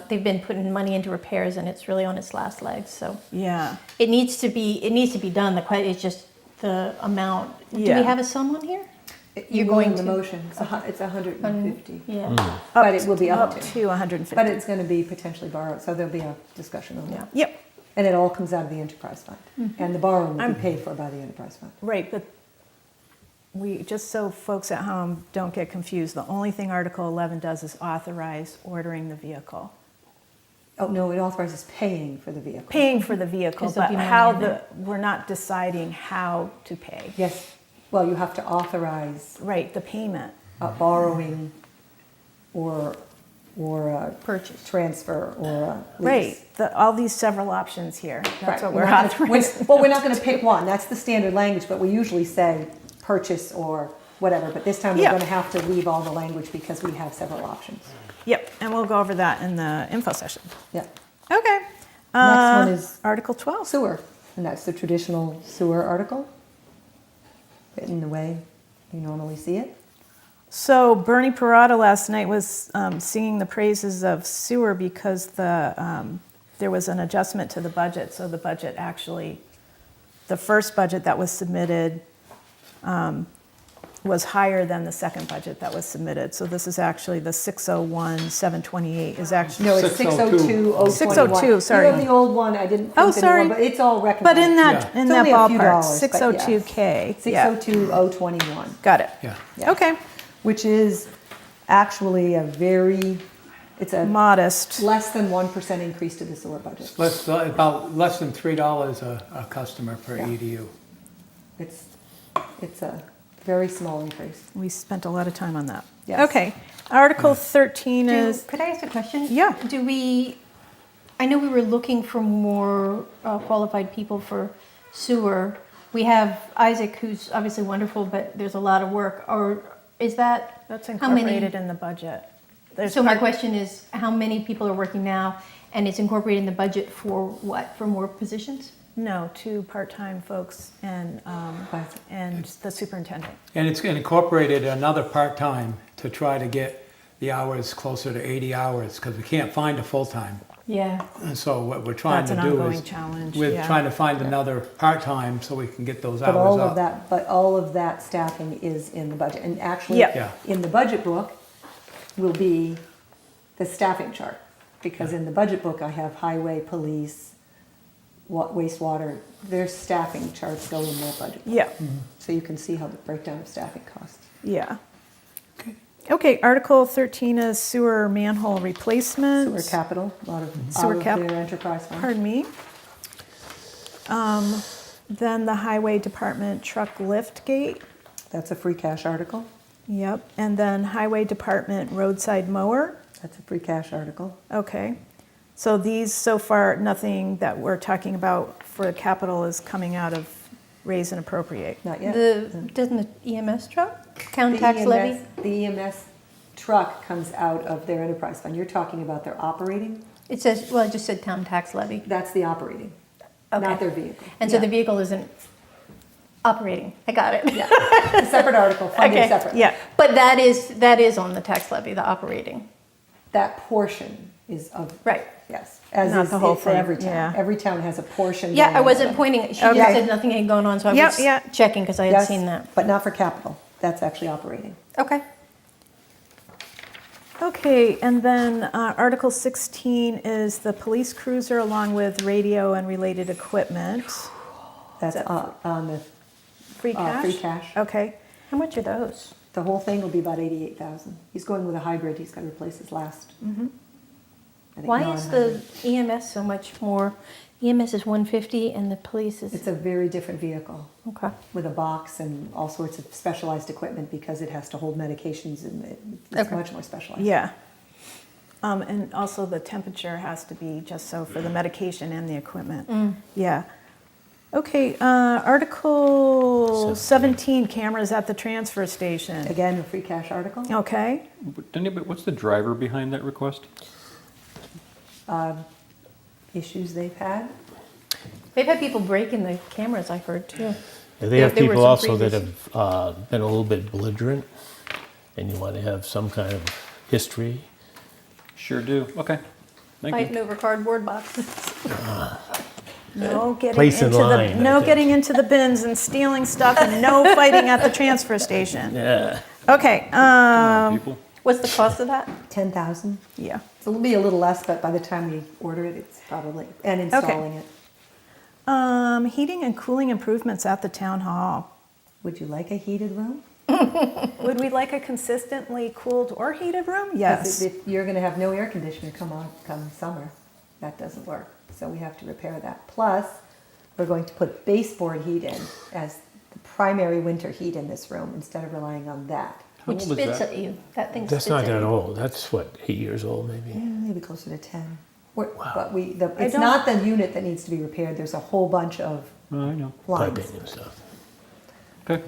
they've been putting money into repairs, and it's really on its last legs. So Yeah. it needs to be done. The question is just the amount. Do Yeah. we have a sum on here? You're going going the to- motion, it's 150. Yeah. But it will be up to. 150. But it's going to be potentially borrowed, so there'll be a discussion on that. Yep, And it all comes out of the enterprise fund. And the borrowing will be paid for by the enterprise fund. right, but just so folks at home don't get confused, the only thing Article 11 does is authorize ordering the vehicle. Oh, no, it authorizes paying for the vehicle. Paying for the vehicle, 'Cause there'll but be money how in there. we're not deciding how to pay. Yes, well, you have to authorize Right, the payment. borrowing or a Purchase. transfer or a lease. Right, all these several options here. That's Right. what We're we're not gonna- authorizing. Well, we're not going to pick one. That's the standard language, but we usually say purchase or whatever. But this time we're Yeah. going to have to leave all the language because we have several options. Yep, and we'll go over that in the info session. Yeah. Okay. Next one is Article 12. sewer, and that's the traditional sewer article, written the way you normally see it. So Bernie Parada last night was singing the praises of sewer because there was an adjustment to the budget. So the budget actually, the first budget that was submitted was higher than the second budget that was submitted. So this is actually the 601,728 is actually. No, it's 602,021. 602, sorry. You have the old one, I didn't Oh, print the new one, sorry. but it's all recognized. But in that, It's only a few ballpark, dollars, but yes. 602K. Yeah, 602,021. got it. Yeah. Yeah. Okay, Which is actually it's a modest. less than 1% increase to the sewer budget. About less than $3 a customer per Yeah. EDU. It's It's a very small increase. We spent a lot of time on that. Yes. Okay, Article 13 is, Could I ask a question? Yeah. I know we were looking for more qualified people for sewer. We have Isaac, who's obviously wonderful, but there's a lot of work. Or is that? that's how many- incorporated in the budget. There's So my part- question is, how many people are working now? And it's incorporated in the budget for what? For more positions? No, 2 part-time folks and the superintendent. And it's incorporated another part-time to try to get the hours closer to 80 hours, because we can't find a full-time. Yeah. And so what we're trying That's to an do ongoing is, challenge, we're yeah. trying to find another part-time so we can get those But hours all up. of that, all of that staffing is in the budget. And actually, Yep. Yeah. in the budget book will be the staffing chart. Because in the budget book, I have highway, police, wastewater, their staffing charts go in their budget. Yeah, So you can see how the breakdown of staffing costs. yeah. Okay, Article 13 is sewer manhole replacement. Sewer capital, a lot of Sewer out of cap- their enterprise fund. Pardon me. Then the highway department truck lift gate. That's a free cash article. Yep, and then highway department roadside mower. That's a free cash article. Okay. So these, so far, nothing that we're talking about for capital is coming out of raise and appropriate. Not yet. Doesn't the EMS truck? Town The tax EMS levy? The EMS truck comes out of their enterprise fund. You're talking about their operating? It says, well, it just said town tax levy. That's the operating, not Okay. their vehicle. And so Yeah. the vehicle isn't operating. I got it. Yeah, a separate article, funded Okay. separately. Yeah, But that is on the tax levy, the operating. That portion is of, Right. yes, as Not is the whole it for thing, every town. yeah. Every town has a portion. Yeah, going I into wasn't them. pointing, she just Okay. said nothing had gone on, so I Yep, was yeah. checking because I had Yes, seen that. but not for capital. That's actually operating. Okay. okay, and then Article 16 is the police cruiser along with radio and related equipment. That's on the Free cash? free cash. Okay, How much are those? The whole thing will be about 88,000. He's going with a hybrid. He's got to replace his last. I think Why is the non-hybrid. EMS so much more? EMS is 150 and the police is, It's a very different vehicle okay. with a box and all sorts of specialized equipment because it has to hold medications and it's Okay. much more specialized. yeah. And also the temperature has to be just so for the medication and the equipment. Yeah. Okay, Article 17, cameras at the transfer station. Again, a free cash article. Okay, What's the driver behind that request? Issues they've had. They've had people breaking the cameras, I've heard too. They have There were people some also that previous- have been a little bit belligerent, and you want to have some kind of history. Sure do. Okay. Thank Fighting you. over cardboard boxes. no getting Place in into line, the, I no think. getting into the bins and stealing stuff and no fighting at the transfer station. Yeah. Okay, People. What's the cost of that? 10,000. yeah. So it'll be a little less, but by the time we order it, it's probably, and installing it. Heating and cooling improvements at the town hall. Would you like a heated room? Would we like a consistently cooled or heated room? 'Cause Yes. If you're gonna have no air conditioner come summer, that doesn't work. So we have to repair that. Plus, we're going to put baseboard heat in as the primary winter heat in this room instead of relying on that. How Which old is spits that? at you. That thing That's spits not at that you. old. That's what, 8 years old maybe. Maybe closer to 10. But I it's don't- not the unit that needs to be repaired. There's a whole bunch of Oh, I know. lines. Piping and stuff. Okay.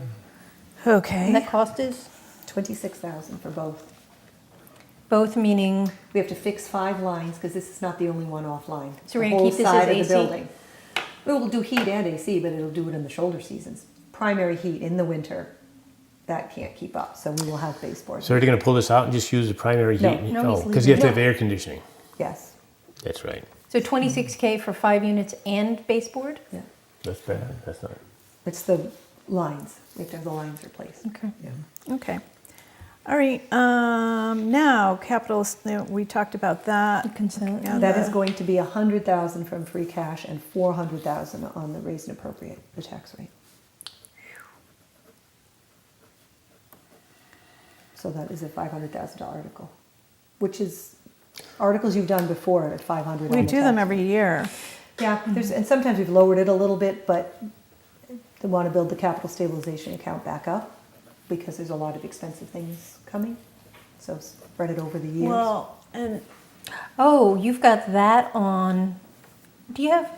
And Okay. that cost is 26,000 for both. both meaning, We have to fix 5 lines because this is not the only one offline. So we're The gonna whole keep this side as of the AC? building. We will do heat and AC, but it'll do it in the shoulder seasons. Primary heat in the winter, that can't keep up, so we will have baseboard. So are they going to pull this out and just use the primary No. heat? No, he's Because you have to have leaving it. air conditioning. Yes, That's right. so 26K for 5 units and baseboard? yeah. That's bad. That's not. It's the lines. We have to have the lines replaced. Okay. Yeah. Okay. All right, now, capital, we talked about that. Consent. Yeah, That the- is going to be 100,000 from free cash and 400,000 on the raise and appropriate, the tax rate. So that is a $500,000 article, which is articles you've done before at 500. We on the do them tax. every year. Yeah, and sometimes we've lowered it a little bit, but They want to build the capital stabilization account back up because there's a lot of expensive things coming. So spread it over the years. Well, and Oh, you've got that on, do you have,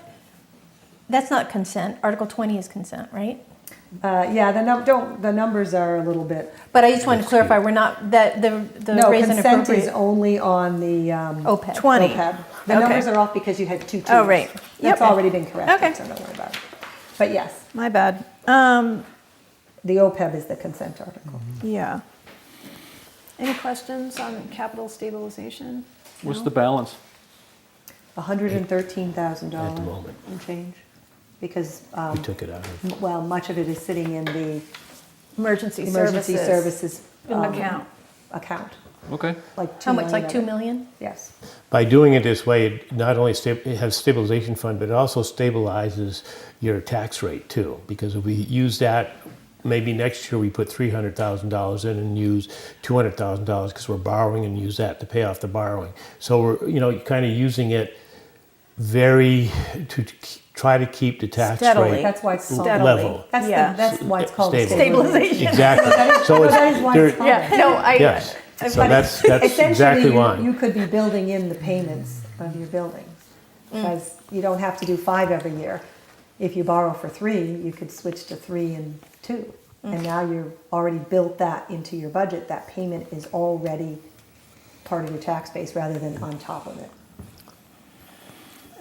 that's not consent, Article 20 is consent, right? Yeah, the numbers are a little bit. But I just wanted to clarify, we're not, that the No, raise and consent is appropriate. only on the OPEB. 20. OPEB. The Okay. numbers are off because you had 2 twos. Oh, right. That's Yep. already been corrected, Okay. so don't worry about it. But yes, my bad. the OPEB is the consent article. Yeah. Any questions on capital stabilization? What's No? the balance? $113,000 At the moment. and change. Because, We took it out of. well, much of it is sitting in the Emergency emergency services account. account, Okay. like 2 How much, like million 2 of it. million? Yes. By doing it this way, it not only it has stabilization fund, but it also stabilizes your tax rate too. Because if we use that, maybe next year we put $300,000 in and use $200,000 because we're borrowing and use that to pay off the borrowing. So we're, kind of using it to try to keep the tax Steadily. rate That's why it's called. Steadily. level. Yeah. That's why it's called Stable. stabilization. Exactly. So That is why it's called Yeah, that. no, I, yes. So But that's essentially, exactly why. you could be building in the payments of your buildings. Because you don't have to do 5 every year. If you borrow for 3, you could switch to 3 and 2. And now you've already built that into your budget. That payment is already part of your tax base rather than on top of it.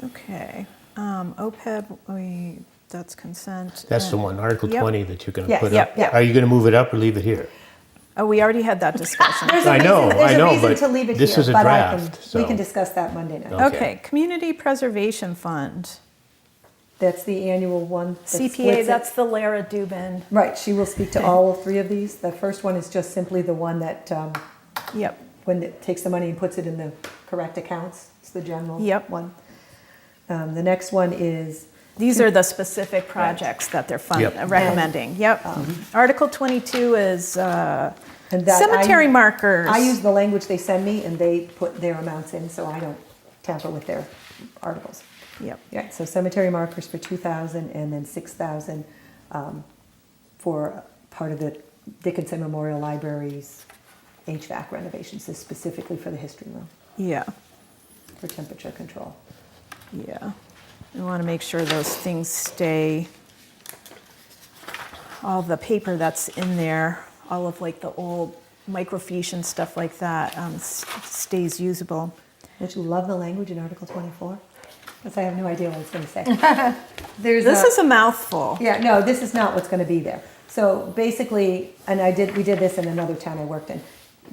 okay. OPEB, that's consent. That's the and- one, Article Yep. 20 that you're going to Yes, put yep, up. yep. Are you going to move it up or leave it here? Oh, we already had that discussion. There's a I know, reason, there's I a know, reason but to leave it this here, is a but draft, we can so- discuss that Monday night. Okay. Okay, Community Preservation Fund, That's the annual one. that CPA, splits it. that's the Lara Dubin. Right, she will speak to all 3 of these. The first one is just simply the one that, Yep, when it takes the money and puts it in the correct accounts, it's the general Yep. one. The next one is, these are the specific projects that they're Yep. recommending, yep. Article 22 is and that cemetery markers. I use the language they send me and they put their amounts in, so I don't tamper with their articles. Yep, Yeah, so cemetery markers for 2,000 and then 6,000 for part of the Dickinson Memorial Library's HVAC renovations, this is specifically for the history room, yeah, for temperature control. yeah. We want to make sure those things stay, all the paper that's in there, all of like the old microfiche and stuff like that stays usable. Don't you love the language in Article 24? Because I have no idea what it's going to say. There's This is a mouthful. Yeah, no, this is not what's going to be there. So basically, and we did this in another town I worked in.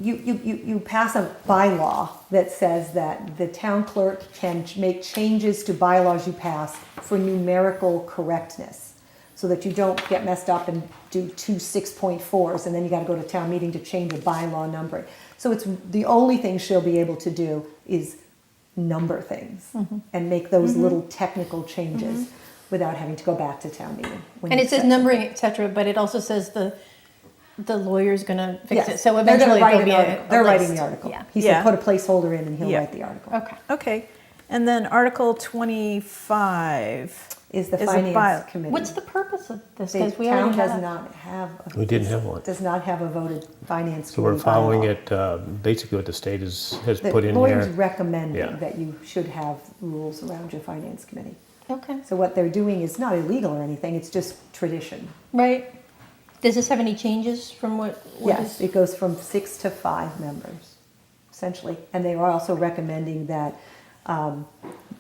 You pass a bylaw that says that the town clerk can make changes to bylaws you pass for numerical correctness, so that you don't get messed up and do 2 6.4s, and then you got to go to town meeting to change a bylaw numbering. So it's the only thing she'll be able to do is number things and make those little technical changes without having to go back to town meeting. when And you it says set- numbering, et cetera, but it also says the lawyer's gonna fix Yes. it, so They're gonna eventually write there'll an be article. a They're writing list. the article. Yeah. He Yeah. said, put a placeholder in and he'll Yeah. write the article. Okay. Okay, and then Article 25 Is the is a finance committee. What's the purpose of this? The Because we town already does have. not have. We didn't have one. Does not have a voted finance So committee. we're following bylaw. it, basically what the state has The put in lawyer's there. recommending Yeah. that you should have rules around your finance committee. Okay. So what they're doing is not illegal or anything, it's just tradition. Right. Does this have any changes from what Yes, is? it goes from 6 to 5 members, essentially. And they are also recommending that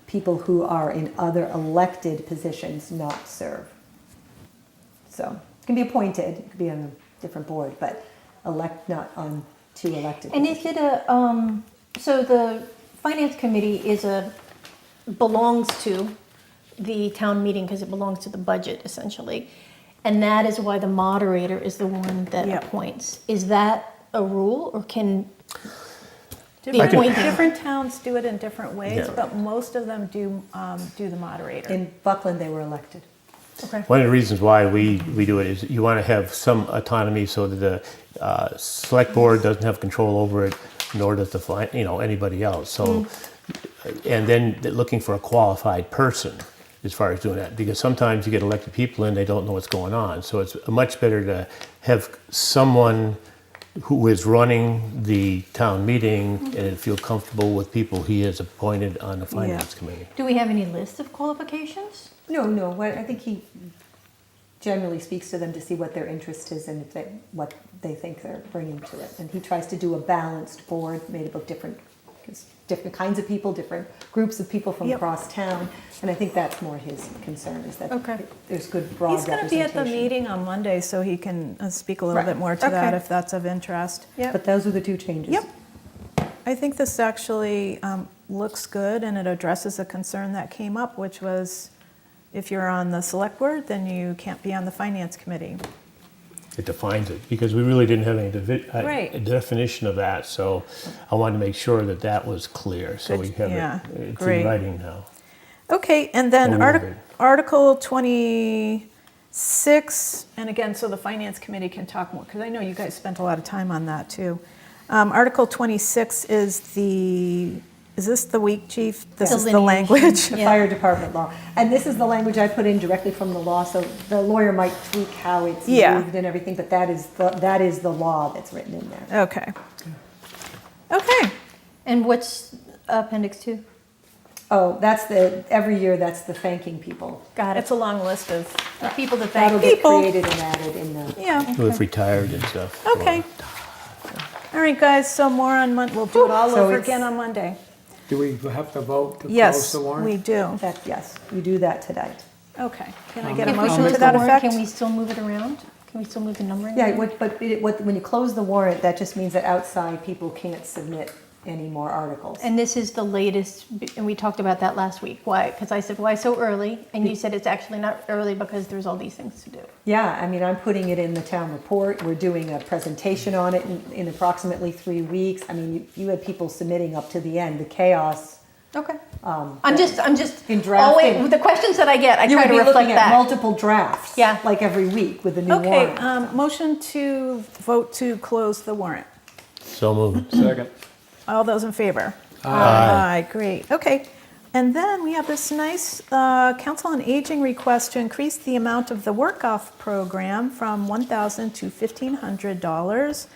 people who are in other elected positions not serve. So, it can be appointed, it could be on a different board, but not on 2 elected And positions. is it so the finance committee belongs to the town meeting because it belongs to the budget essentially. And that is why the moderator is the one that Yep. appoints. Is that a rule or can Different, appointing. different towns do it in different ways, Yeah. but most of them do the moderator. In Buckland, they were elected. Okay. One of the reasons why we do it is you want to have some autonomy so that the select board doesn't have control over it, nor does anybody else. So, and then looking for a qualified person as far as doing that, because sometimes you get elected people in, they don't know what's going on. So it's much better to have someone who is running the town meeting and feel comfortable with people he has appointed on the finance committee. Do we have any list of qualifications? No, I think he generally speaks to them to see what their interest is and what they think they're bringing to it. And he tries to do a balanced board made up of different kinds of people, different groups of people from Yep. across town. And I think that's more his concern, is that Okay. there's good broad He's going to be at the representation. meeting on Monday, so he can speak a little Right. bit more to that Okay. if that's of interest. But those are the two changes. Yep. I think this actually looks good, and it addresses a concern that came up, which was if you're on the select board, then you can't be on the finance committee. It defines it, because we really didn't have any Right. a definition of that, so I wanted to make sure that that was clear, so Good, we have yeah, it, it's great. in writing now. Okay, and then A little bit. Article 26, and again, so the finance committee can talk more, because I know you guys spent a lot of time on that too. Article 26 is this the week, Chief? This is the Delineation. language? The fire department law. And this is the language I put in directly from the law, so the lawyer might tweak how it's Yeah. moved and everything, but that is the law that's written in there. Okay. Okay, And what's Appendix 2? Oh, every year that's the thanking people. Got it's it. a long list of, The people that That'll thank get People. created and added in the, yeah, Who have retired and stuff. okay. All right, guys, so more on Monday, we'll do it all So over it's- again on Monday. Do we have to vote to close Yes, the warrant? we do. yes, you do that today. Okay, can I I'll get a make- motion I'll to make that the effect? Can we still move it around? Can we still move the numbering? Yeah, around? when you close the warrant, that just means that outside people can't submit any more articles. And this is the latest, and we talked about that last week. Why? Because I said, why so early? And you said it's actually not early because there's all these things to do. Yeah, I mean, I'm putting it in the town report. We're doing a presentation on it in approximately 3 weeks. I mean, you had people submitting up to the end, the chaos. Okay. I'm just In drafting. always, the questions that I get, I You try would to be reflect looking at that. multiple drafts. Yeah. Like every week with a new Okay, warrant. motion to vote to close the warrant. So moved. Second. All those in favor? Aye. Great, okay. And then we have this nice Council on Aging request to increase the amount of the work-off program from $1,000 to $1,500,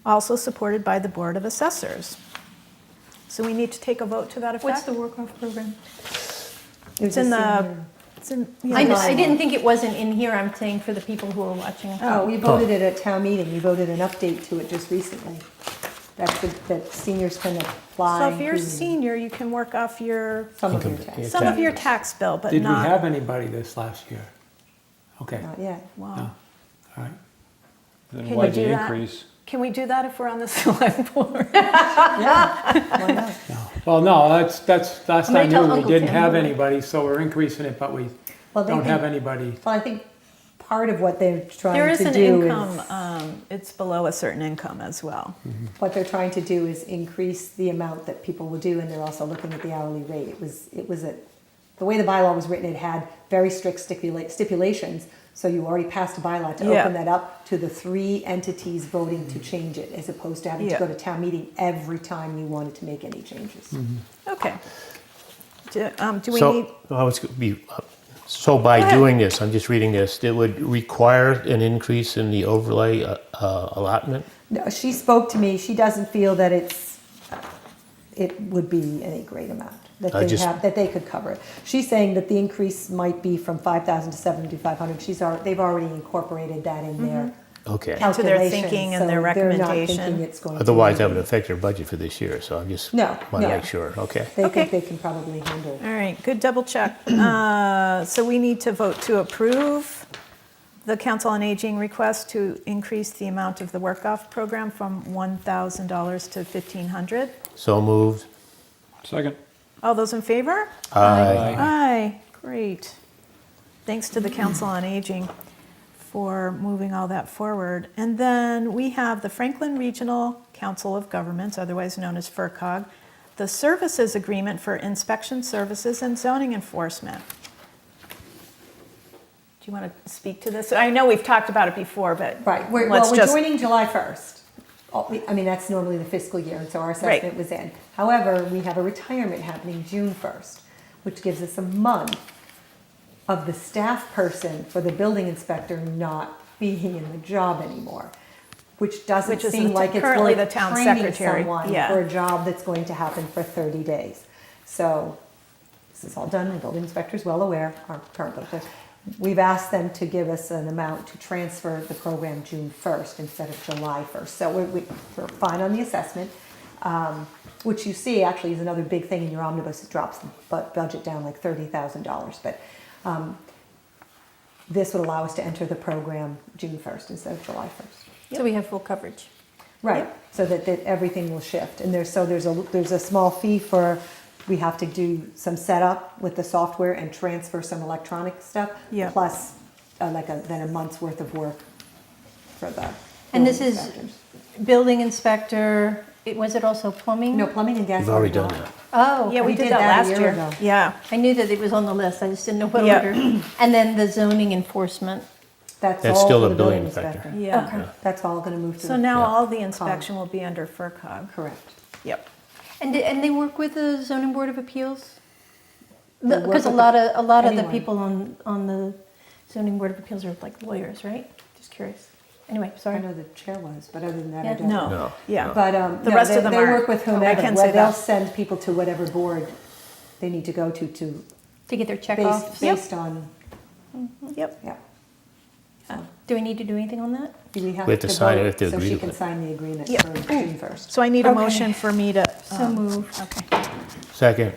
also supported by the Board of Assessors. So we need to take a vote to that effect? What's the work-off program? It's in the, it's in, yeah. I didn't think it wasn't in here. I'm saying for the people who are watching. Oh, we voted it at town meeting. We voted an update to it just recently. That seniors can apply. So if you're a to senior, you can work off your, Some of your Income- taxes. some of your tax bill, but Did we not. have anybody this last year? Okay, Not yet. Wow. all right. Then Can why you the do that? increase? Can we do that if we're on the select board? Why not? Well, no, that's, last I'm gonna I tell knew, we Uncle didn't Tim. have anybody, so we're increasing it, but we Well, they don't think- have anybody. Well, I think part of what they're There trying is to an do income, is, it's below a certain income as well. what they're trying to do is increase the amount that people will do, and they're also looking at the hourly rate. It was the way the bylaw was written, it had very strict stipulations, so you already passed a bylaw to Yeah. open that up to the 3 entities voting to change it, as opposed to having to Yeah. go to town meeting every time you wanted to make any changes. Okay. Do we So, need, so by Go ahead. doing this, I'm just reading this, it would require an increase in the overlay allotment? No, she spoke to me, she doesn't feel that it would be any great amount, that I just- that they could cover it. She's saying that the increase might be from 5,000 to 7,500. They've already incorporated that in their Okay. Into their calculations, thinking and so their they're not recommendation. thinking it's going to Otherwise, be- that would affect their budget for this year, so I'm just No, want to no. make sure, okay. They Okay. think they can probably handle it. all right, good double check. So we need to vote to approve the Council on Aging request to increase the amount of the work-off program from $1,000 to $1,500. So moved. Second. All those in favor? Aye. Aye, great. Thanks to the Council on Aging for moving all that forward. And then we have the Franklin Regional Council of Governments, otherwise known as FRCOG, the services agreement for inspection services and zoning enforcement. Do you want to speak to this? I know we've talked about it before, but Right, we're let's just, joining July 1st. I mean, that's normally the fiscal year, and so our assessment was in. However, we have a retirement happening June 1st, which gives us a month of the staff person for the building inspector not being in the job anymore, which doesn't Which is seem the- like it's currently worth the town training secretary, someone yeah. for a job that's going to happen for 30 days. So this is all done, the building inspector's well aware, our current building inspector. We've asked them to give us an amount to transfer the program June 1st instead of July 1st. So we're fine on the assessment, which you see actually is another big thing in your omnibus. It drops the budget down like $30,000. But this would allow us to enter the program June 1st instead of July 1st. So we have full coverage. Right, so that everything will shift. And there's a small fee for, we have to do some setup with the software and transfer some electronic stuff. Yeah. Plus then a month's worth of work for the And this building is inspectors. building inspector, was it also plumbing? No, plumbing and gas. We've already are done not. that. Oh, Yeah, we We did did that that a last year year. ago. Yeah. I knew that it was on the list, I just didn't know what Yeah. order. And then the zoning enforcement. That's That's all still for the building inspector. Yeah. Okay. That's all gonna move to. So the- now Yeah. all the inspection will be under FERCog. Correct. Yep. And they work with the zoning board of appeals? They work Because a with lot of the anyone. people on the zoning board of appeals are like lawyers, right? Just curious. Anyway, I sorry. know the chair was, but other than that, I Yeah. don't. No. No. Yeah. But The no, rest they, of them they aren't. work with I whomever. can Well, say they'll that. send people to whatever board they need to go to To get their check based, off. based on, Yep. yeah. Do we need to do anything on that? Do we have We have to sign it, vote we have to so agree she with can it. sign the agreement Yeah. for June 1st? So I need a Okay. motion for me to. So moved. Okay. Second.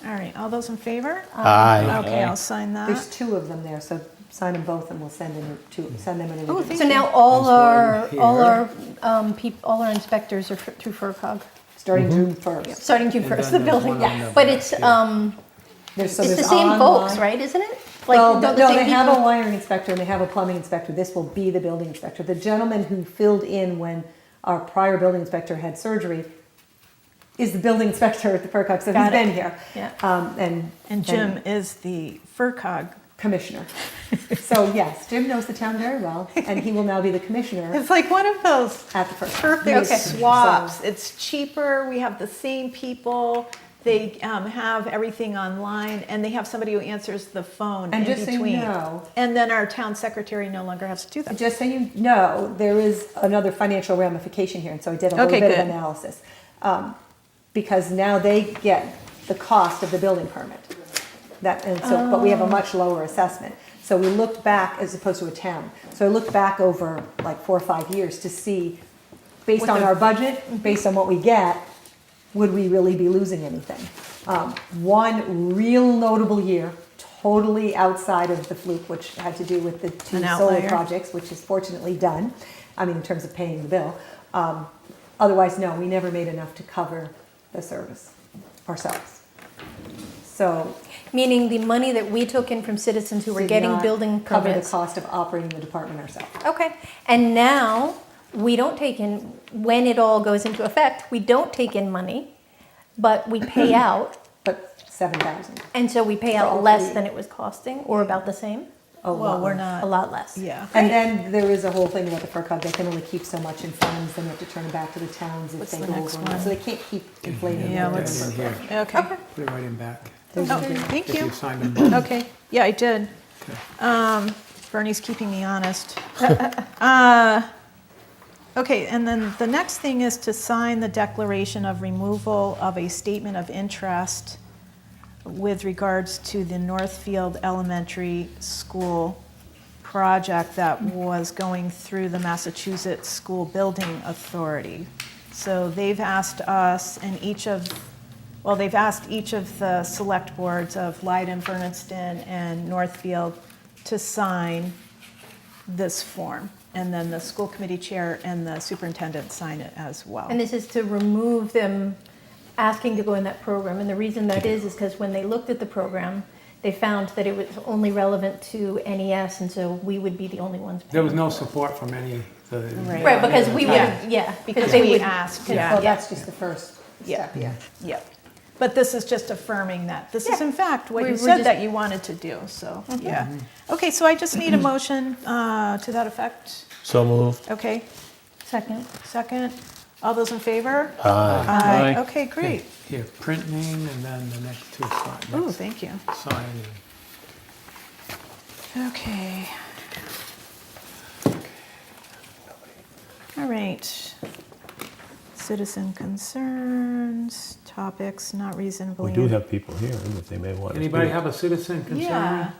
All right. All those in favor? Aye. Okay, I'll sign There's that. 2 of them there, so sign them both and we'll send them send them an Oh, individual. thank So you. now all There's one our here. all our inspectors are through FERCog, Starting June 1st. starting June And 1st, then the there's building, one on yeah. the But back it's, here. There's it's the same folks, right, isn't it? Like, Well, don't no, the they same have a people- wiring inspector and they have a plumbing inspector. This will be the building inspector. The gentleman who filled in when our prior building inspector had surgery is the building inspector at the FERCog, so he's Got it. been here. Yeah. And Jim is the FERCog. Commissioner. So yes, Jim knows the town very well, and he will now be the commissioner It's like one of those at the FERCog. perfect Okay. swaps. It's cheaper. We have the same people. They have everything online, and they have somebody who answers the phone And in just so you between. know- And then our town secretary no longer has to do that. Just so you know, there is another financial ramification here, and so I did a little Okay, bit of good. analysis. Because now they get the cost of the building permit. But we have a much lower assessment. So we looked back as opposed to a town. So I looked back over like 4 or 5 years to see, based What on the- our budget, based on what we get, would we really be losing anything? One real notable year, totally outside of the fluke, which had to do with the 2 An solar outlier. projects, which is fortunately done. I mean, in terms of paying the bill. Otherwise, no, we never made enough to cover the service ourselves. So. Meaning the money that we took in from citizens who were did getting not building cover the permits. cost of operating the department ourselves. Okay, and now, we don't take in, when it all goes into effect, we don't take in money, but we pay out, But 7,000. and so we pay For out all less three. than it was costing, or about the same? A Well, lot we're less. A not. lot less. Yeah. And then there is a whole thing about the FERCog, they can only keep so much in funds, then you have to turn it back to the towns if What's they the go next over. one? So they can't keep inflating. Yeah, their- let's- In here, Okay. put it right in back. There's Oh, a big- thank If you. you signed them both. Okay. Yeah, I did. Okay. Bernie's keeping me honest. Okay, and then the next thing is to sign the declaration of removal of a statement of interest with regards to the Northfield Elementary School project that was going through the Massachusetts School Building Authority. So they've asked us and they've asked each of the select boards of Leiden, Bernardston, and Northfield to sign this form. And then the school committee chair and the superintendent sign it as well. And this is to remove them asking to go in that program, and the reason that is because when they looked at the program, they found that it was only relevant to NES, and so we would be the only ones paying. There was no for it. support from any of the. Right, because we would, Yeah. yeah. Because they we would- asked, Well, yeah. that's just the first Yeah. step, yeah. Yep. But this is just affirming that this is Yeah. in fact what We you were said just- that you wanted to do, so, yeah. Okay, so I just need a motion to that effect. So moved. Okay, Second. second. All those in favor? Aye. Aye. Okay, great. Here, print name and then the next 2 sign. Ooh, thank you. Sign. Okay. All right. Citizen concerns, topics not reasonably. We do have people here that they may want to Anybody speak. have a citizen concern? Yeah.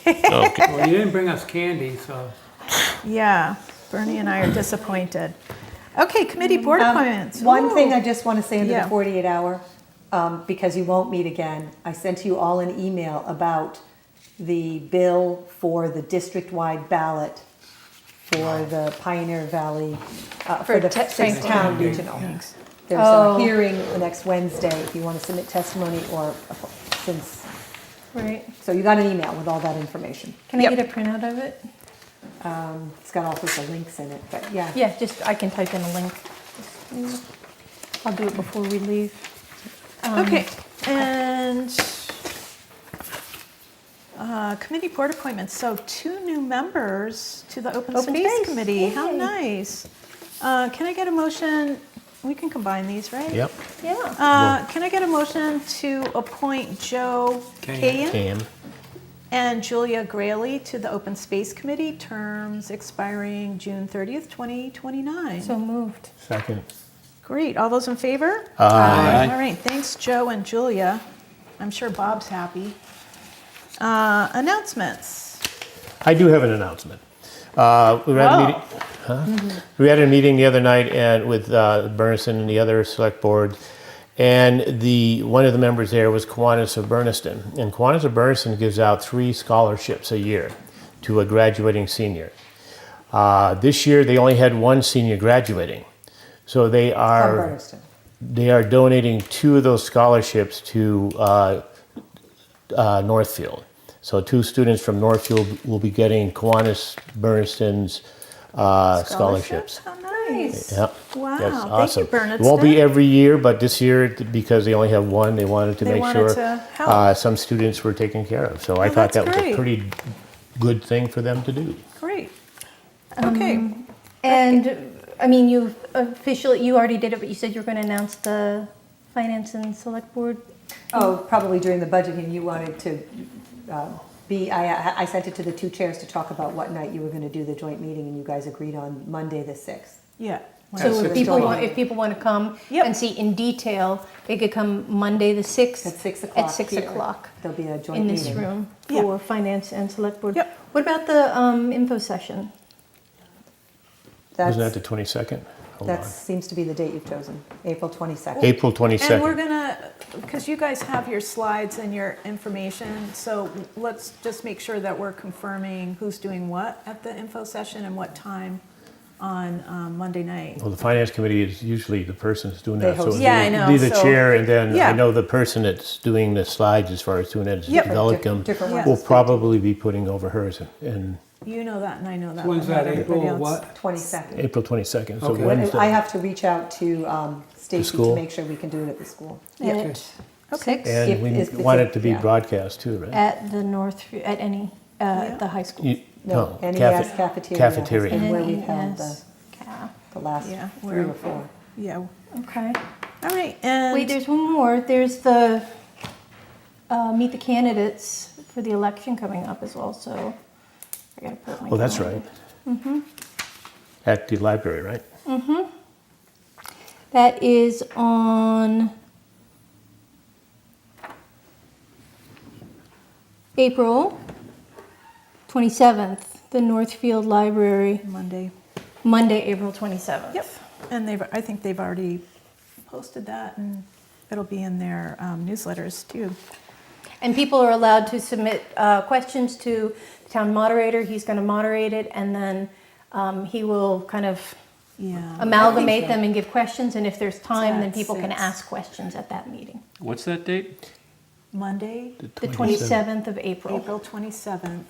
Okay. Well, you didn't bring us candy, so. Yeah. Bernie and I are disappointed. Okay, committee board appointments. One thing Ooh. I just want to say under Yeah. the 48 hour, because you won't meet again, I sent you all an email about the bill for the district-wide ballot for the Pioneer Valley, for the thanks. town regional. Thanks. There's Oh. a hearing the next Wednesday if you want to submit testimony or since, Right. so you got an email with all that information. Can Yep. I get a printout of it? It's got all sorts of links in it, but yeah. Yeah, just, I can type in a link. I'll do it before we leave. Okay, and committee board appointments. So 2 new members to the Open Open Space Space, Committee. How yay. nice. Can I get a motion? We can combine these, right? Yep. Yeah. Can I get a motion to appoint Joe Kayan. Kayan Cam. and Julia Grayley to the Open Space Committee, terms expiring June 30th, 2029? So moved. Second. Great, all those in favor? Aye. All right, thanks, Joe and Julia. I'm sure Bob's happy. Announcements. I do have an announcement. We were at a meeting. We had a meeting the other night and with Bernardston and the other select board, and one of the members there was Kiwanis of Bernardston, and Kiwanis of Bernardston gives out 3 scholarships a year to a graduating senior. This year they only had 1 senior graduating, so From Bernardston. they are donating 2 of those scholarships to Northfield. So 2 students from Northfield will be getting Kiwanis Bernardston's scholarships. How nice. Yep. Wow, That's thank awesome. you, Bernardston. It won't be every year, but this year, because they only have 1, they wanted to They make wanted sure to help. some students were taken care of. So I Oh, thought that's that was great. a pretty good thing for them to do. Great. Okay, And, I mean, you already did it, but you said you were going to announce the finance and select board. Oh, probably during the budget hearing, you wanted to I sent it to the 2 chairs to talk about what night you were going to do the joint meeting, and you guys agreed on Monday the 6th. yeah. So So it's if people want to come Yep. and see in detail, they could come Monday the 6th. At 6 o'clock. At 6 here. o'clock There'll be a joint in this meeting. room Yeah. for finance and select board. Yep. What about the info session? That's, Wasn't that the 22nd? Hold that on. seems to be the date you've chosen, April 22nd. April And we're 22nd. gonna, because you guys have your slides and your information, so let's just make sure that we're confirming who's doing what at the info session and what time on Monday night. Well, the finance committee is usually the person who's doing They that. So host it'll Yeah, I know, Be the so- chair, and then Yeah. I know the person that's doing the slides as far as doing it, Yep. Delicum, Different Yeah. will ones. probably be putting over hers and You know that and I know that. When's but not that, everybody April else. what? 22nd. April 22nd, so Okay. Wednesday. I have to reach out to Stacy school? to make sure we can do it at the school. Yeah. At Okay. 6 And If- we if it's want a- it to be yeah. broadcast too, right? at the at any, Yeah. the high school. You- No, NES cafe- cafeteria. Cafeteria. And where we've held NES Ca- the last Yeah, 3 where- or 4. Yeah, Okay. all right, and. Wait, there's one more. There's the meet the candidates for the election coming up as well, so I gotta put my. Oh, that's calendar. right. At the library, right? That is on April 27th, the Northfield Library, Monday. Monday, April 27th. Yep, and I think they've already posted that and it'll be in their newsletters too. And people are allowed to submit questions to the town moderator. He's going to moderate it, and then he will kind of Yeah. amalgamate them and give questions. And if there's time, then at people can 6. ask questions at that meeting. What's that date? Monday, The 27th of April. April 27th.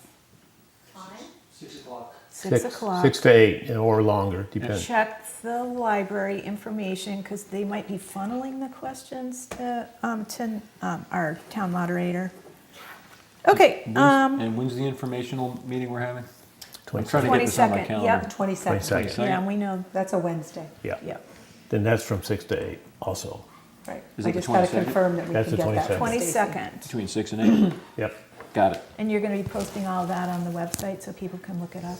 6 o'clock. 6 o'clock. 6 to 8 or longer, depends. Check the library information because they might be funneling the questions to our town moderator. Okay, And when's the informational meeting we're having? I'm trying to get this on my 22nd, calendar. yep. 22nd. 22nd. yeah, we know, That's a Wednesday. Yeah. yep. Then that's from 6 to 8 also. Right. Is I it the just gotta 22nd? confirm that we That's can the get that. 22nd. from Stacy. 22nd. Between 6 and 8? Yep. Got it. And you're going to be posting all that on the website so people can look it up?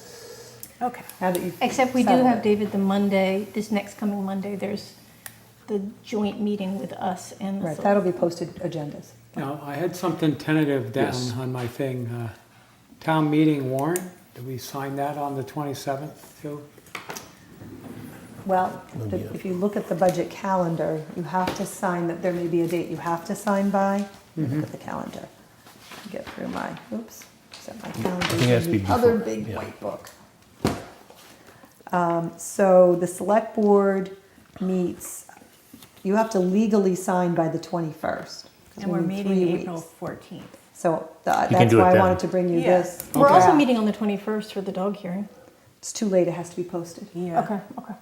Okay. Now that you've Except we do settled have, it. David, the Monday, this next coming Monday, there's the joint meeting with us and the. Right, select- that'll be posted agendas. Now, I had something tentative down Yes. on my thing. Town meeting warrant, did we sign that on the 27th too? Well, if you look at the budget calendar, you have to sign, that there may be a date you have to sign by. Look at the calendar. Get through my, oops, set my calendar. think it has to be The other before, big yeah. white book. So the select board meets, you have to legally sign by the 21st. 'cause And we we're need meeting 3 April weeks. 14th. So can that's do it why I then. wanted to bring you Yeah. this. We're also draft. meeting on the 21st for the dog hearing. It's too late, it has to be posted. Yeah. Okay, okay.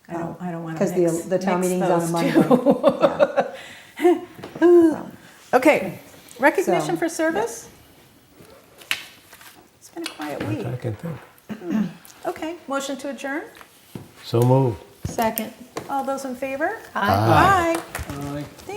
I don't want to Because mix the town mix meeting's on a those Monday. two. Yeah. Okay, recognition So, for service? It's been a quiet week. I can think. Okay, motion to adjourn? So moved. Second. All those in favor? Aye. Aye. Aye. Thank